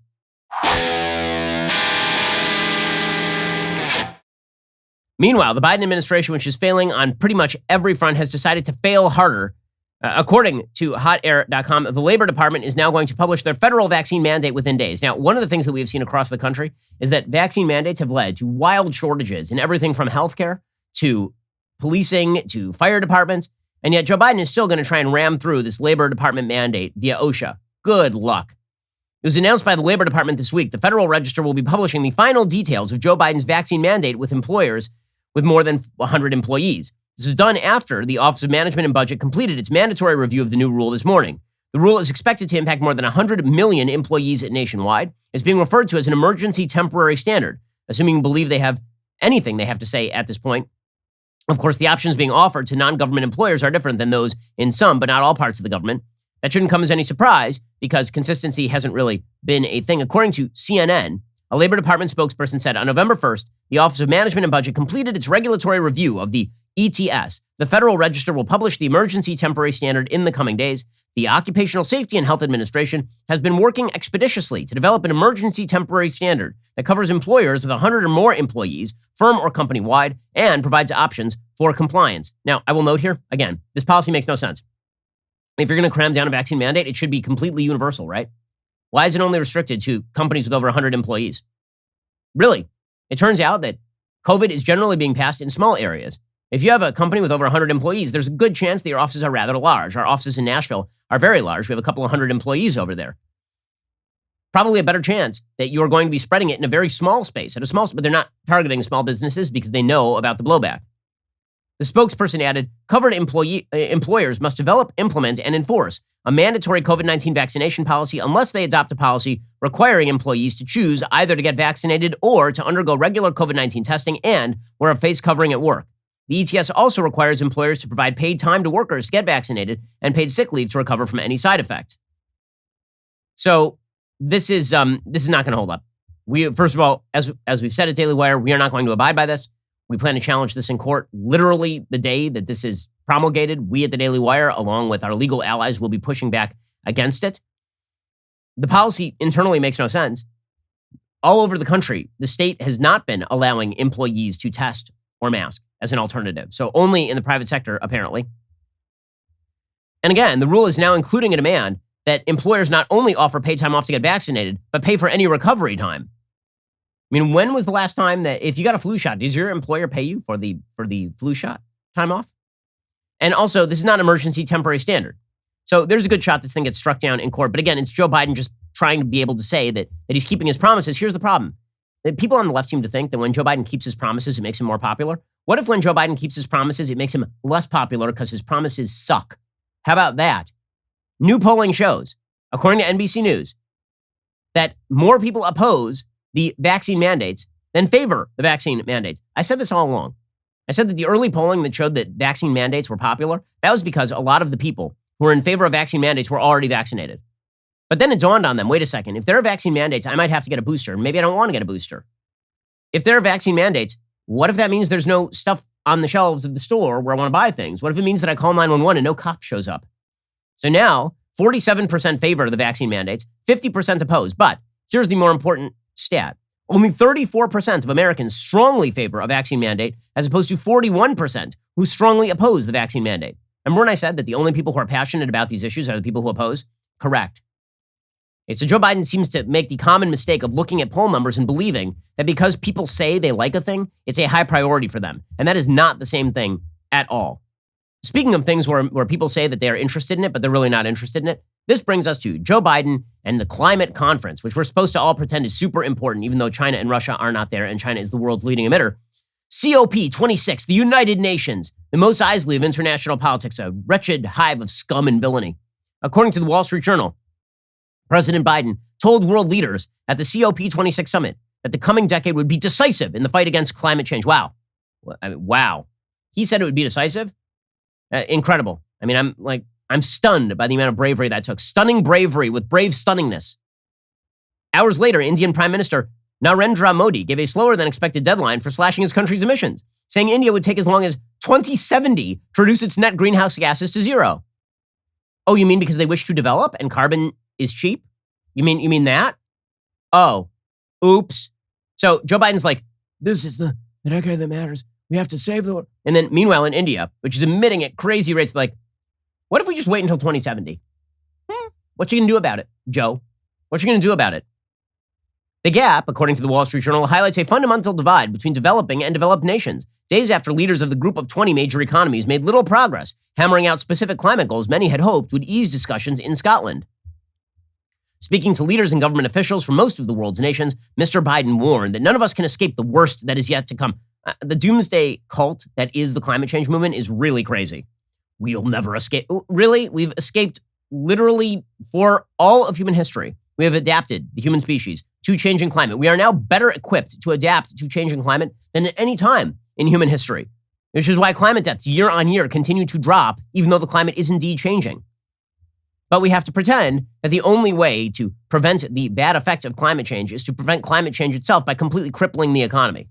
[SPEAKER 1] Meanwhile, the Biden administration, which is failing on pretty much every front, has decided to fail harder. According to hotair.com, the Labor Department is now going to publish their federal vaccine mandate within days. Now, one of the things that we have seen across the country is that vaccine mandates have led to wild shortages in everything from healthcare to policing to fire departments. And yet Joe Biden is still going to try and ram through this Labor Department mandate via OSHA. Good luck. It was announced by the Labor Department this week. The Federal Register will be publishing the final details of Joe Biden's vaccine mandate with employers with more than 100 employees. This was done after the Office of Management and Budget completed its mandatory review of the new rule this morning. The rule is expected to impact more than 100 million employees nationwide. It's being referred to as an emergency temporary standard, assuming you believe they have anything they have to say at this point. Of course, the options being offered to non-government employers are different than those in some, but not all parts of the government. That shouldn't come as any surprise because consistency hasn't really been a thing. According to CNN, a Labor Department spokesperson said on November 1st, the Office of Management and Budget completed its regulatory review of the ETS. The Federal Register will publish the emergency temporary standard in the coming days. The Occupational Safety and Health Administration has been working expeditiously to develop an emergency temporary standard that covers employers with 100 or more employees, firm or company-wide, and provides options for compliance. Now, I will note here, again, this policy makes no sense. If you're going to cram down a vaccine mandate, it should be completely universal, right? Why is it only restricted to companies with over 100 employees? Really, it turns out that COVID is generally being passed in small areas. If you have a company with over 100 employees, there's a good chance that your offices are rather large. Our offices in Nashville are very large. We have a couple of hundred employees over there. Probably a better chance that you're going to be spreading it in a very small space, but they're not targeting small businesses because they know about the blowback. The spokesperson added, covered employers must develop, implement, and enforce a mandatory COVID-19 vaccination policy unless they adopt a policy requiring employees to choose either to get vaccinated or to undergo regular COVID-19 testing and wear a face covering at work. The ETS also requires employers to provide paid time to workers to get vaccinated and paid sick leave to recover from any side effects. So this is not going to hold up. First of all, as we've said at Daily Wire, we are not going to abide by this. We plan to challenge this in court literally the day that this is promulgated. We at the Daily Wire, along with our legal allies, will be pushing back against it. The policy internally makes no sense. All over the country, the state has not been allowing employees to test or mask as an alternative. So only in the private sector, apparently. And again, the rule is now including a demand that employers not only offer paid time off to get vaccinated, but pay for any recovery time. I mean, when was the last time that if you got a flu shot, does your employer pay you for the flu shot time off? And also, this is not an emergency temporary standard. So there's a good shot this thing gets struck down in court. But again, it's Joe Biden just trying to be able to say that he's keeping his promises. Here's the problem. People on the left seem to think that when Joe Biden keeps his promises, it makes him more popular. What if when Joe Biden keeps his promises, it makes him less popular because his promises suck? How about that? New polling shows, according to NBC News, that more people oppose the vaccine mandates than favor the vaccine mandates. I said this all along. I said that the early polling that showed that vaccine mandates were popular, that was because a lot of the people who were in favor of vaccine mandates were already vaccinated. But then it dawned on them, wait a second, if there are vaccine mandates, I might have to get a booster. Maybe I don't want to get a booster. If there are vaccine mandates, what if that means there's no stuff on the shelves of the store where I want to buy things? What if it means that I call 911 and no cop shows up? So now, 47% favor the vaccine mandates, 50% oppose. But here's the more important stat. Only 34% of Americans strongly favor a vaccine mandate, as opposed to 41% who strongly oppose the vaccine mandate. Remember when I said that the only people who are passionate about these issues are the people who oppose? Correct. Okay, so Joe Biden seems to make the common mistake of looking at poll numbers and believing that because people say they like a thing, it's a high priority for them. And that is not the same thing at all. Speaking of things where people say that they are interested in it, but they're really not interested in it, this brings us to Joe Biden and the climate conference, which we're supposed to all pretend is super important, even though China and Russia are not there, and China is the world's leading emitter. COP26, the United Nations, the Mos Eisley of international politics, a wretched hive of scum and villainy. According to the Wall Street Journal, President Biden told world leaders at the COP26 summit that the coming decade would be decisive in the fight against climate change. Wow. Wow. He said it would be decisive? Incredible. I mean, I'm stunned by the amount of bravery that took. Stunning bravery with brave stunningness. Hours later, Indian Prime Minister Narendra Modi gave a slower than expected deadline for slashing his country's emissions, saying India would take as long as 2070 to reduce its net greenhouse gases to zero. Oh, you mean because they wish to develop and carbon is cheap? You mean that? Oh, oops. So Joe Biden's like, this is the decade that matters. We have to save the world. And then meanwhile in India, which is emitting at crazy rates, like, what if we just wait until 2070? What you gonna do about it, Joe? What you gonna do about it? The gap, according to the Wall Street Journal, highlights a fundamental divide between developing and developed nations, days after leaders of the group of 20 major economies made little progress, hammering out specific climate goals many had hoped would ease discussions in Scotland. Speaking to leaders and government officials from most of the world's nations, Mr. Biden warned that none of us can escape the worst that is yet to come. The doomsday cult that is the climate change movement is really crazy. We'll never escape. Really? We've escaped literally for all of human history. We have adapted, the human species, to changing climate. We are now better equipped to adapt to changing climate than at any time in human history, which is why climate deaths year on year continue to drop, even though the climate is indeed changing. But we have to pretend that the only way to prevent the bad effects of climate change is to prevent climate change itself by completely crippling the economy.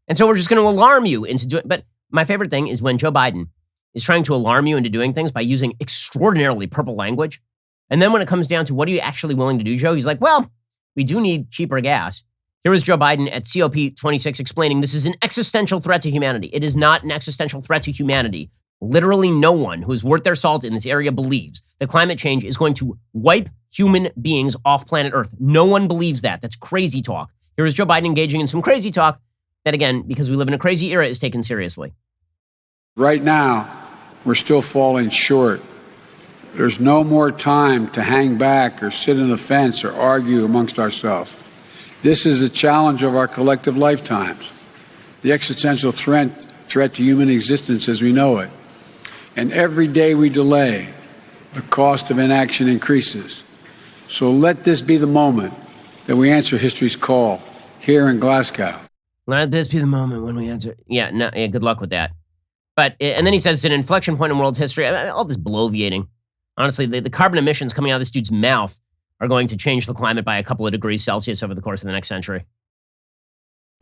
[SPEAKER 1] And so we're just going to alarm you into doing, but my favorite thing is when Joe Biden is trying to alarm you into doing things by using extraordinarily purple language. And then when it comes down to what are you actually willing to do, Joe, he's like, well, we do need cheaper gas. Here was Joe Biden at COP26 explaining this is an existential threat to humanity. It is not an existential threat to humanity. Literally no one who is worth their salt in this area believes that climate change is going to wipe human beings off planet Earth. No one believes that. That's crazy talk. Here is Joe Biden engaging in some crazy talk that, again, because we live in a crazy era, is taken seriously.
[SPEAKER 8] Right now, we're still falling short. There's no more time to hang back or sit on the fence or argue amongst ourselves. This is the challenge of our collective lifetimes, the existential threat to human existence as we know it. And every day we delay, the cost of inaction increases. So let this be the moment that we answer history's call here in Glasgow.
[SPEAKER 1] Let this be the moment when we answer. Yeah, good luck with that. But, and then he says it's an inflection point in world history. All this bloviating. Honestly, the carbon emissions coming out of this dude's mouth are going to change the climate by a couple of degrees Celsius over the course of the next century.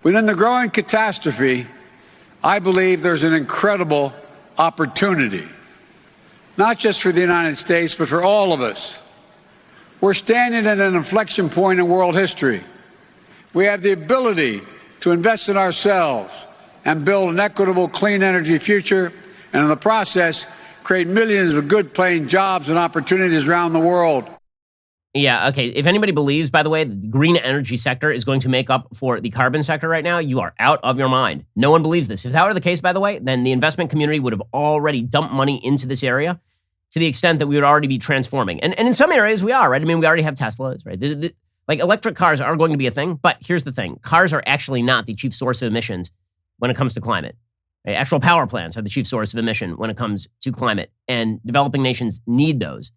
[SPEAKER 8] Within the growing catastrophe, I believe there's an incredible opportunity, not just for the United States, but for all of us. We're standing at an inflection point in world history. We have the ability to invest in ourselves and build an equitable, clean energy future, and in the process, create millions of good-paying jobs and opportunities around the world.
[SPEAKER 1] Yeah, okay. If anybody believes, by the way, that the green energy sector is going to make up for the carbon sector right now, you are out of your mind. No one believes this. If that were the case, by the way, then the investment community would have already dumped money into this area to the extent that we would already be transforming. And in some areas we are, right? I mean, we already have Teslas, right? Like electric cars are going to be a thing, but here's the thing. Cars are actually not the chief source of emissions when it comes to climate. Right? Actual power plants are the chief source of emission when it comes to climate, and developing nations need those.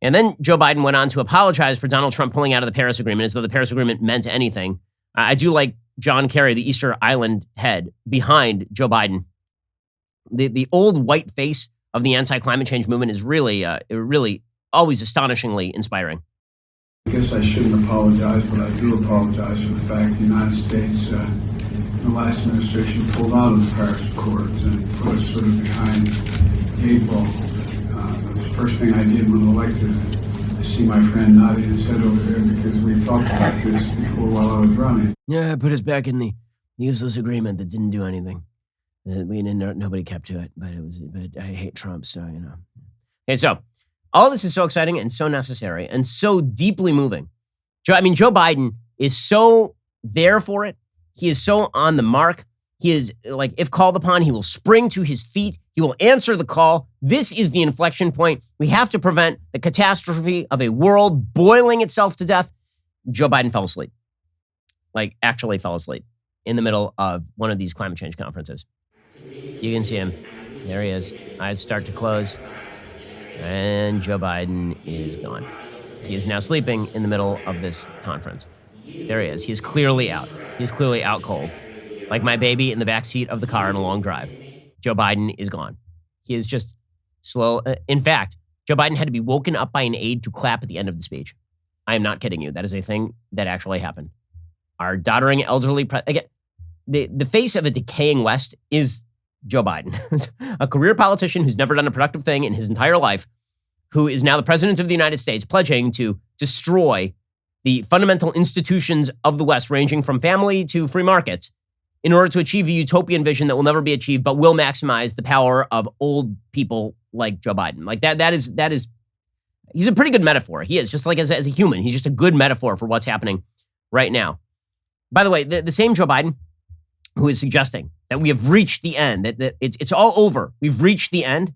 [SPEAKER 1] And then Joe Biden went on to apologize for Donald Trump pulling out of the Paris Agreement as though the Paris Agreement meant anything. I do like John Kerry, the Easter Island head behind Joe Biden. The old white face of the anti-climate change movement is really always astonishingly inspiring.
[SPEAKER 8] I guess I shouldn't apologize, but I do apologize for the fact the United States, the last administration, pulled out of the Paris Accords and put us sort of behind the eight ball. The first thing I did when elected, I see my friend nodding his head over there because we talked about this before while I was running.
[SPEAKER 1] Yeah, put us back in the useless agreement that didn't do anything. Nobody kept to it, but I hate Trump, so you know. Okay, so all this is so exciting and so necessary and so deeply moving. Joe Biden is so there for it. He is so on the mark. He is, like, if called upon, he will spring to his feet. He will answer the call. This is the inflection point. We have to prevent the catastrophe of a world boiling itself to death. Joe Biden fell asleep. Like, actually fell asleep. in the middle of one of these climate change conferences. You can see him. There he is. Eyes start to close. And Joe Biden is gone. He is now sleeping in the middle of this conference. There he is. He is clearly out. He's clearly out cold. Like my baby in the backseat of the car on a long drive. Joe Biden is gone. He is just slow. In fact, Joe Biden had to be woken up by an aide to clap at the end of the speech. I am not kidding you. That is a thing that actually happened. Our doddering elderly again, the face of a decaying West is Joe Biden, a career politician who's never done a productive thing in his entire life, who is now the president of the United States, pledging to destroy the fundamental institutions of the West, ranging from family to free markets, in order to achieve a utopian vision that will never be achieved, but will maximize the power of old people like Joe Biden. Like that is, he's a pretty good metaphor. He is, just like as a human. He's just a good metaphor for what's happening right now. By the way, the same Joe Biden who is suggesting that we have reached the end, that it's all over, we've reached the end,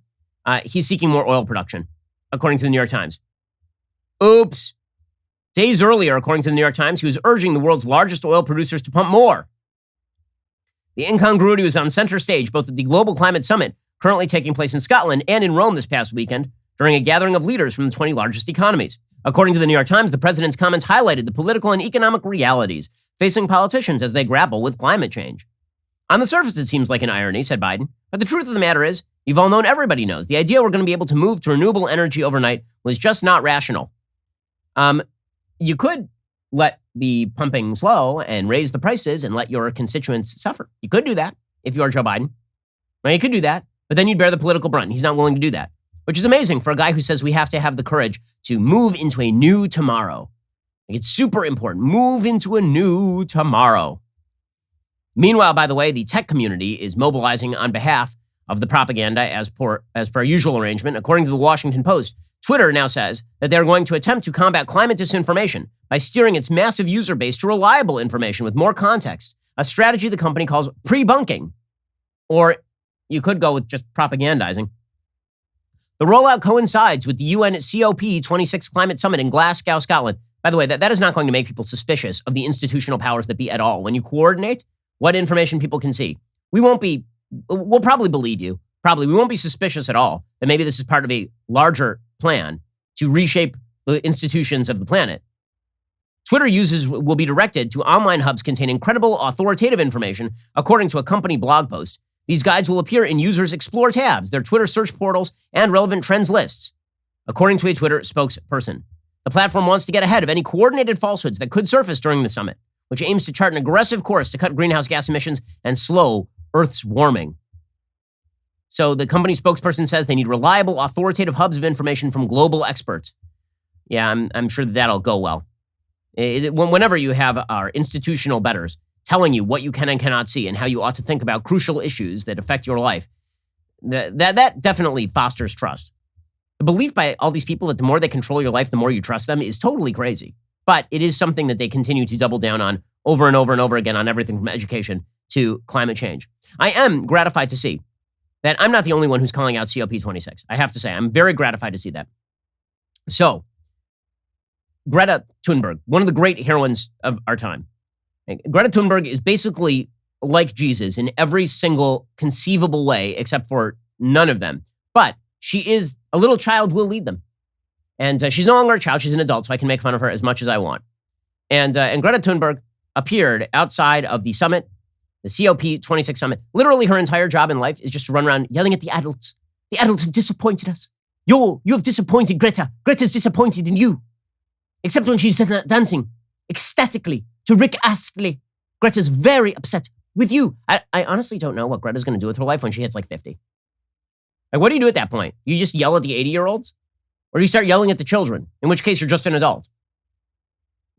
[SPEAKER 1] he's seeking more oil production, according to the New York Times. Oops. Days earlier, according to the New York Times, he was urging the world's largest oil producers to pump more. The incongruity was on center stage, both at the Global Climate Summit, currently taking place in Scotland, and in Rome this past weekend, during a gathering of leaders from the 20 largest economies. According to the New York Times, the president's comments highlighted the political and economic realities facing politicians as they grapple with climate change. On the surface, it seems like an irony, said Biden, but the truth of the matter is, you've all known, everybody knows, the idea we're going to be able to move to renewable energy overnight was just not rational. You could let the pumping slow and raise the prices and let your constituents suffer. You could do that if you are Joe Biden. Well, you could do that, but then you'd bear the political brunt. He's not willing to do that, which is amazing for a guy who says we have to have the courage to move into a new tomorrow. Like, it's super important. Move into a new tomorrow. Meanwhile, by the way, the tech community is mobilizing on behalf of the propaganda as per our usual arrangement. According to the Washington Post, Twitter now says that they're going to attempt to combat climate disinformation by steering its massive user base to reliable information with more context, a strategy the company calls pre-bunking. Or you could go with just propagandizing. The rollout coincides with the UN COP26 Climate Summit in Glasgow, Scotland. By the way, that is not going to make people suspicious of the institutional powers that be at all. When you coordinate what information people can see, we'll probably believe you. Probably, we won't be suspicious at all that maybe this is part of a larger plan to reshape the institutions of the planet. Twitter users will be directed to online hubs containing credible, authoritative information, according to a company blog post. These guides will appear in users' Explore tabs, their Twitter search portals, and relevant trends lists, according to a Twitter spokesperson. The platform wants to get ahead of any coordinated falsehoods that could surface during the summit, which aims to chart an aggressive course to cut greenhouse gas emissions and slow Earth's warming. So the company spokesperson says they need reliable, authoritative hubs of information from global experts. Yeah, I'm sure that'll go well. Whenever you have our institutional betters telling you what you can and cannot see and how you ought to think about crucial issues that affect your life, that definitely fosters trust. The belief by all these people that the more they control your life, the more you trust them is totally crazy. But it is something that they continue to double down on over and over and over again on everything from education to climate change. I am gratified to see that I'm not the only one who's calling out COP26. I have to say, I'm very gratified to see that. So, Greta Thunberg, one of the great heroines of our time. Greta Thunberg is basically like Jesus in every single conceivable way, except for none of them. But she is a little child will lead them. And she's no longer a child, she's an adult, so I can make fun of her as much as I want. And Greta Thunberg appeared outside of the summit, the COP26 summit. Literally her entire job in life is just to run around yelling at the adults. The adults have disappointed us. You have disappointed Greta. Greta's disappointed in you. Except when she's dancing ecstatically to Rick Astley. Greta's very upset with you. I honestly don't know what Greta's going to do with her life when she hits like 50. Like, what do you do at that point? You just yell at the 80-year-olds? Or do you start yelling at the children? In which case, you're just an adult.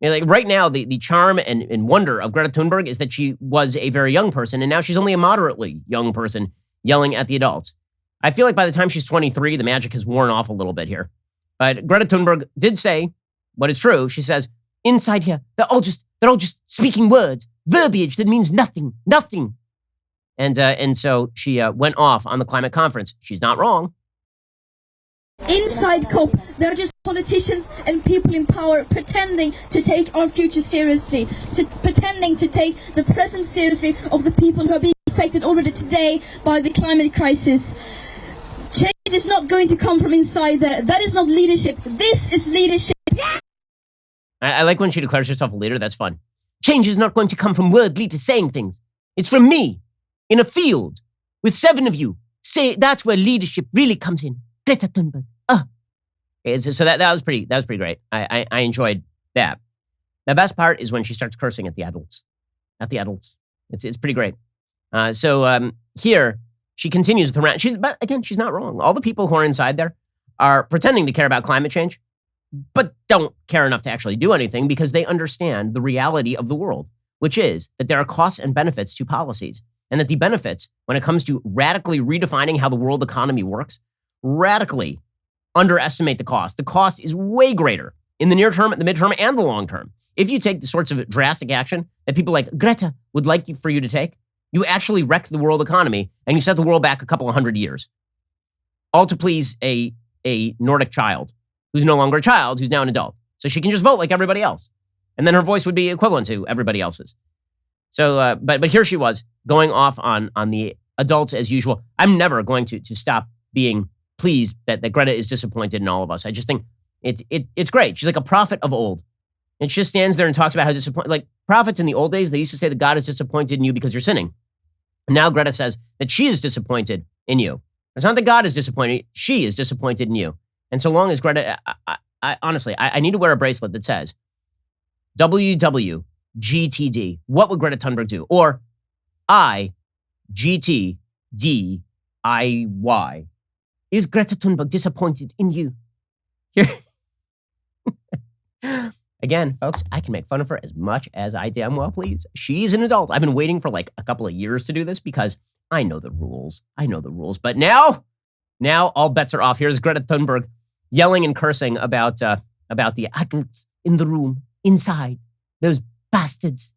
[SPEAKER 1] You know, like right now, the charm and wonder of Greta Thunberg is that she was a very young person, and now she's only a moderately young person yelling at the adults. I feel like by the time she's 23, the magic has worn off a little bit here. But Greta Thunberg did say what is true. She says, inside here, they're all just speaking words, verbiage that means nothing. And so she went off on the climate conference. She's not wrong.
[SPEAKER 9] inside COP. They're just politicians and people in power pretending to take our future seriously, pretending to take the present seriously of the people who are being affected already today by the climate crisis. Change is not going to come from inside there. That is not leadership. This is leadership.
[SPEAKER 1] I like when she declares herself a leader. That's fun. Change is not going to come from world leaders saying things. It's from me, in a field, with 7 of you. Say that's where leadership really comes in. Greta Thunberg. So that was pretty great. I enjoyed that. The best part is when she starts cursing at the adults. It's pretty great. So here she continues with her rant. But again, she's not wrong. All the people who are inside there are pretending to care about climate change, but don't care enough to actually do anything because they understand the reality of the world, which is that there are costs and benefits to policies, and that the benefits, when it comes to radically redefining how the world economy works, radically underestimate the cost. The cost is way greater in the near term, the midterm, and the long term. If you take the sorts of drastic action that people like Greta would like for you to take, you actually wreck the world economy and you set the world back a couple of 100 years. All to please a Nordic child who's no longer a child, who's now an adult. So she can just vote like everybody else. And then her voice would be equivalent to everybody else's. So, but here she was going off on the adults as usual. I'm never going to stop being pleased that Greta is disappointed in all of us. I just think it's great. She's like a prophet of old. And she just stands there and talks about how disappointed, like prophets in the old days, they used to say that God is disappointed in you because you're sinning. And now Greta says that she is disappointed in you. It's not that God is disappointed. She is disappointed in you. And so long as Greta, honestly, I need to wear a bracelet that says WWGTD. What would Greta Thunberg do? Or IGTDIY. Is Greta Thunberg disappointed in you? Again, folks, I can make fun of her as much as I damn well please. She's an adult. I've been waiting for like a couple of years to do this because I know the rules. But now all bets are off. Here's Greta Thunberg yelling and cursing about the adults in the room, inside, those bastards.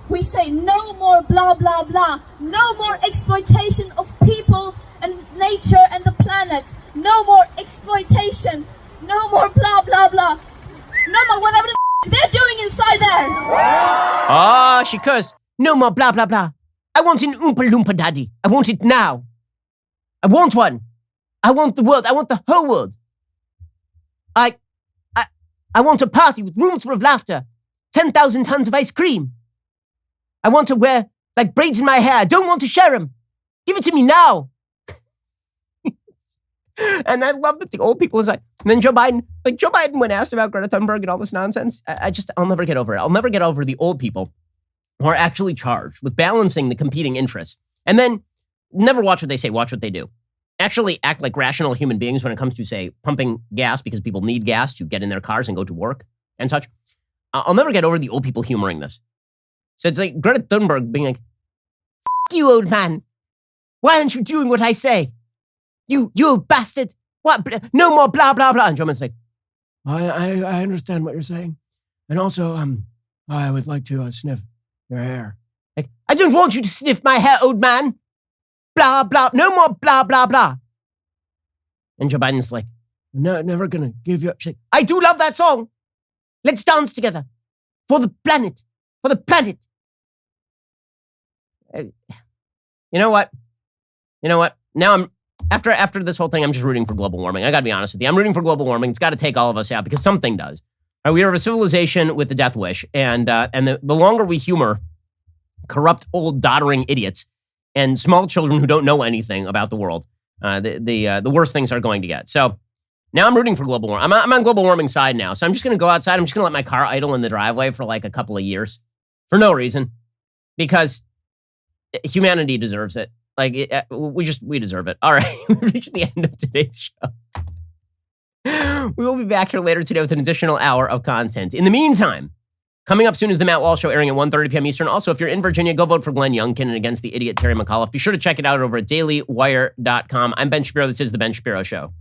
[SPEAKER 9] We say no more blah, blah, blah. No more exploitation of people and nature and the planet. No more exploitation. No more blah, blah, blah. No more whatever they're doing inside there.
[SPEAKER 1] Oh, she cursed. No more blah, blah, blah. I want an Oompa Loompa daddy. I want it now. I want one. I want the world. I want the whole world. I want a party with rooms full of laughter. 10,000 tons of ice cream. I want to wear like braids in my hair. I don't want to share them. Give it to me now. And I love that the old people is like, and then Joe Biden, when asked about Greta Thunberg and all this nonsense, I'll never get over it. I'll never get over the old people who are actually charged with balancing the competing interests. And then never watch what they say, watch what they do. Actually act like rational human beings when it comes to, say, pumping gas because people need gas to get in their cars and go to work and such. I'll never get over the old people humoring this. So it's like Greta Thunberg being like, "F you, old man. Why aren't you doing what I say? You old bastard. What? No more blah, blah, blah." And Joe Biden's like, I understand what you're saying. And also, I would like to sniff your hair. Like, I don't want you to sniff my hair, old man. Blah, blah. No more blah, blah, blah. And Joe Biden's like, no, never gonna give you up. She's like, I do love that song. Let's dance together. For the planet. For the planet. You know what? Now after this whole thing, I'm just rooting for global warming. I gotta be honest with you. I'm rooting for global warming. It's gotta take all of us out because something does. We are a civilization with a death wish. And the longer we humor corrupt, old, doddering idiots and small children who don't know anything about the world, the worse things are going to get. So now I'm rooting for global warming. I'm on global warming side now. So I'm just going to go outside. I'm just going to let my car idle in the driveway for like a couple of years for no reason because humanity deserves it. Like we deserve it. All right. We've reached the end of today's show. We will be back here later today with an additional hour of content. In the meantime, coming up soon is the Matt Walsh Show airing at 1:30 p.m. Eastern. Also, if you're in Virginia, go vote for Glenn Youngkin and against the idiot Terry McAuliffe. Be sure to check it out over at dailywire.com. I'm Ben Shapiro. This is The Ben Shapiro Show.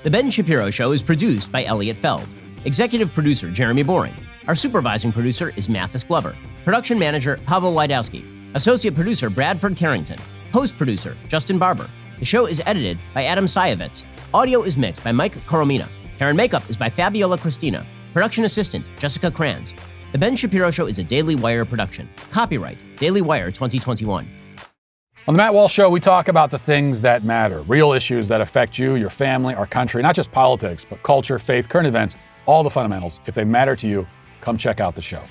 [SPEAKER 1] The Ben Shapiro Show is produced by Elliot Feld. Executive producer, Jeremy Boring. Our supervising producer is Mathis Glover. Production manager, Pavel Wydowski. Associate producer Bradford Carrington. Host producer Justin Barber. The show is edited by Adam Sayevitz. Audio is mixed by Mike Coromina. Hair and makeup is by Fabiola Cristina. Production assistant Jessica Kranz. The Ben Shapiro Show is a Daily Wire production. Copyright Daily Wire 2021.
[SPEAKER 10] On the Matt Walsh Show, we talk about the things that matter, real issues that affect you, your family, our country, not just politics, but culture, faith, current events, all the fundamentals. If they matter to you, come check out the show.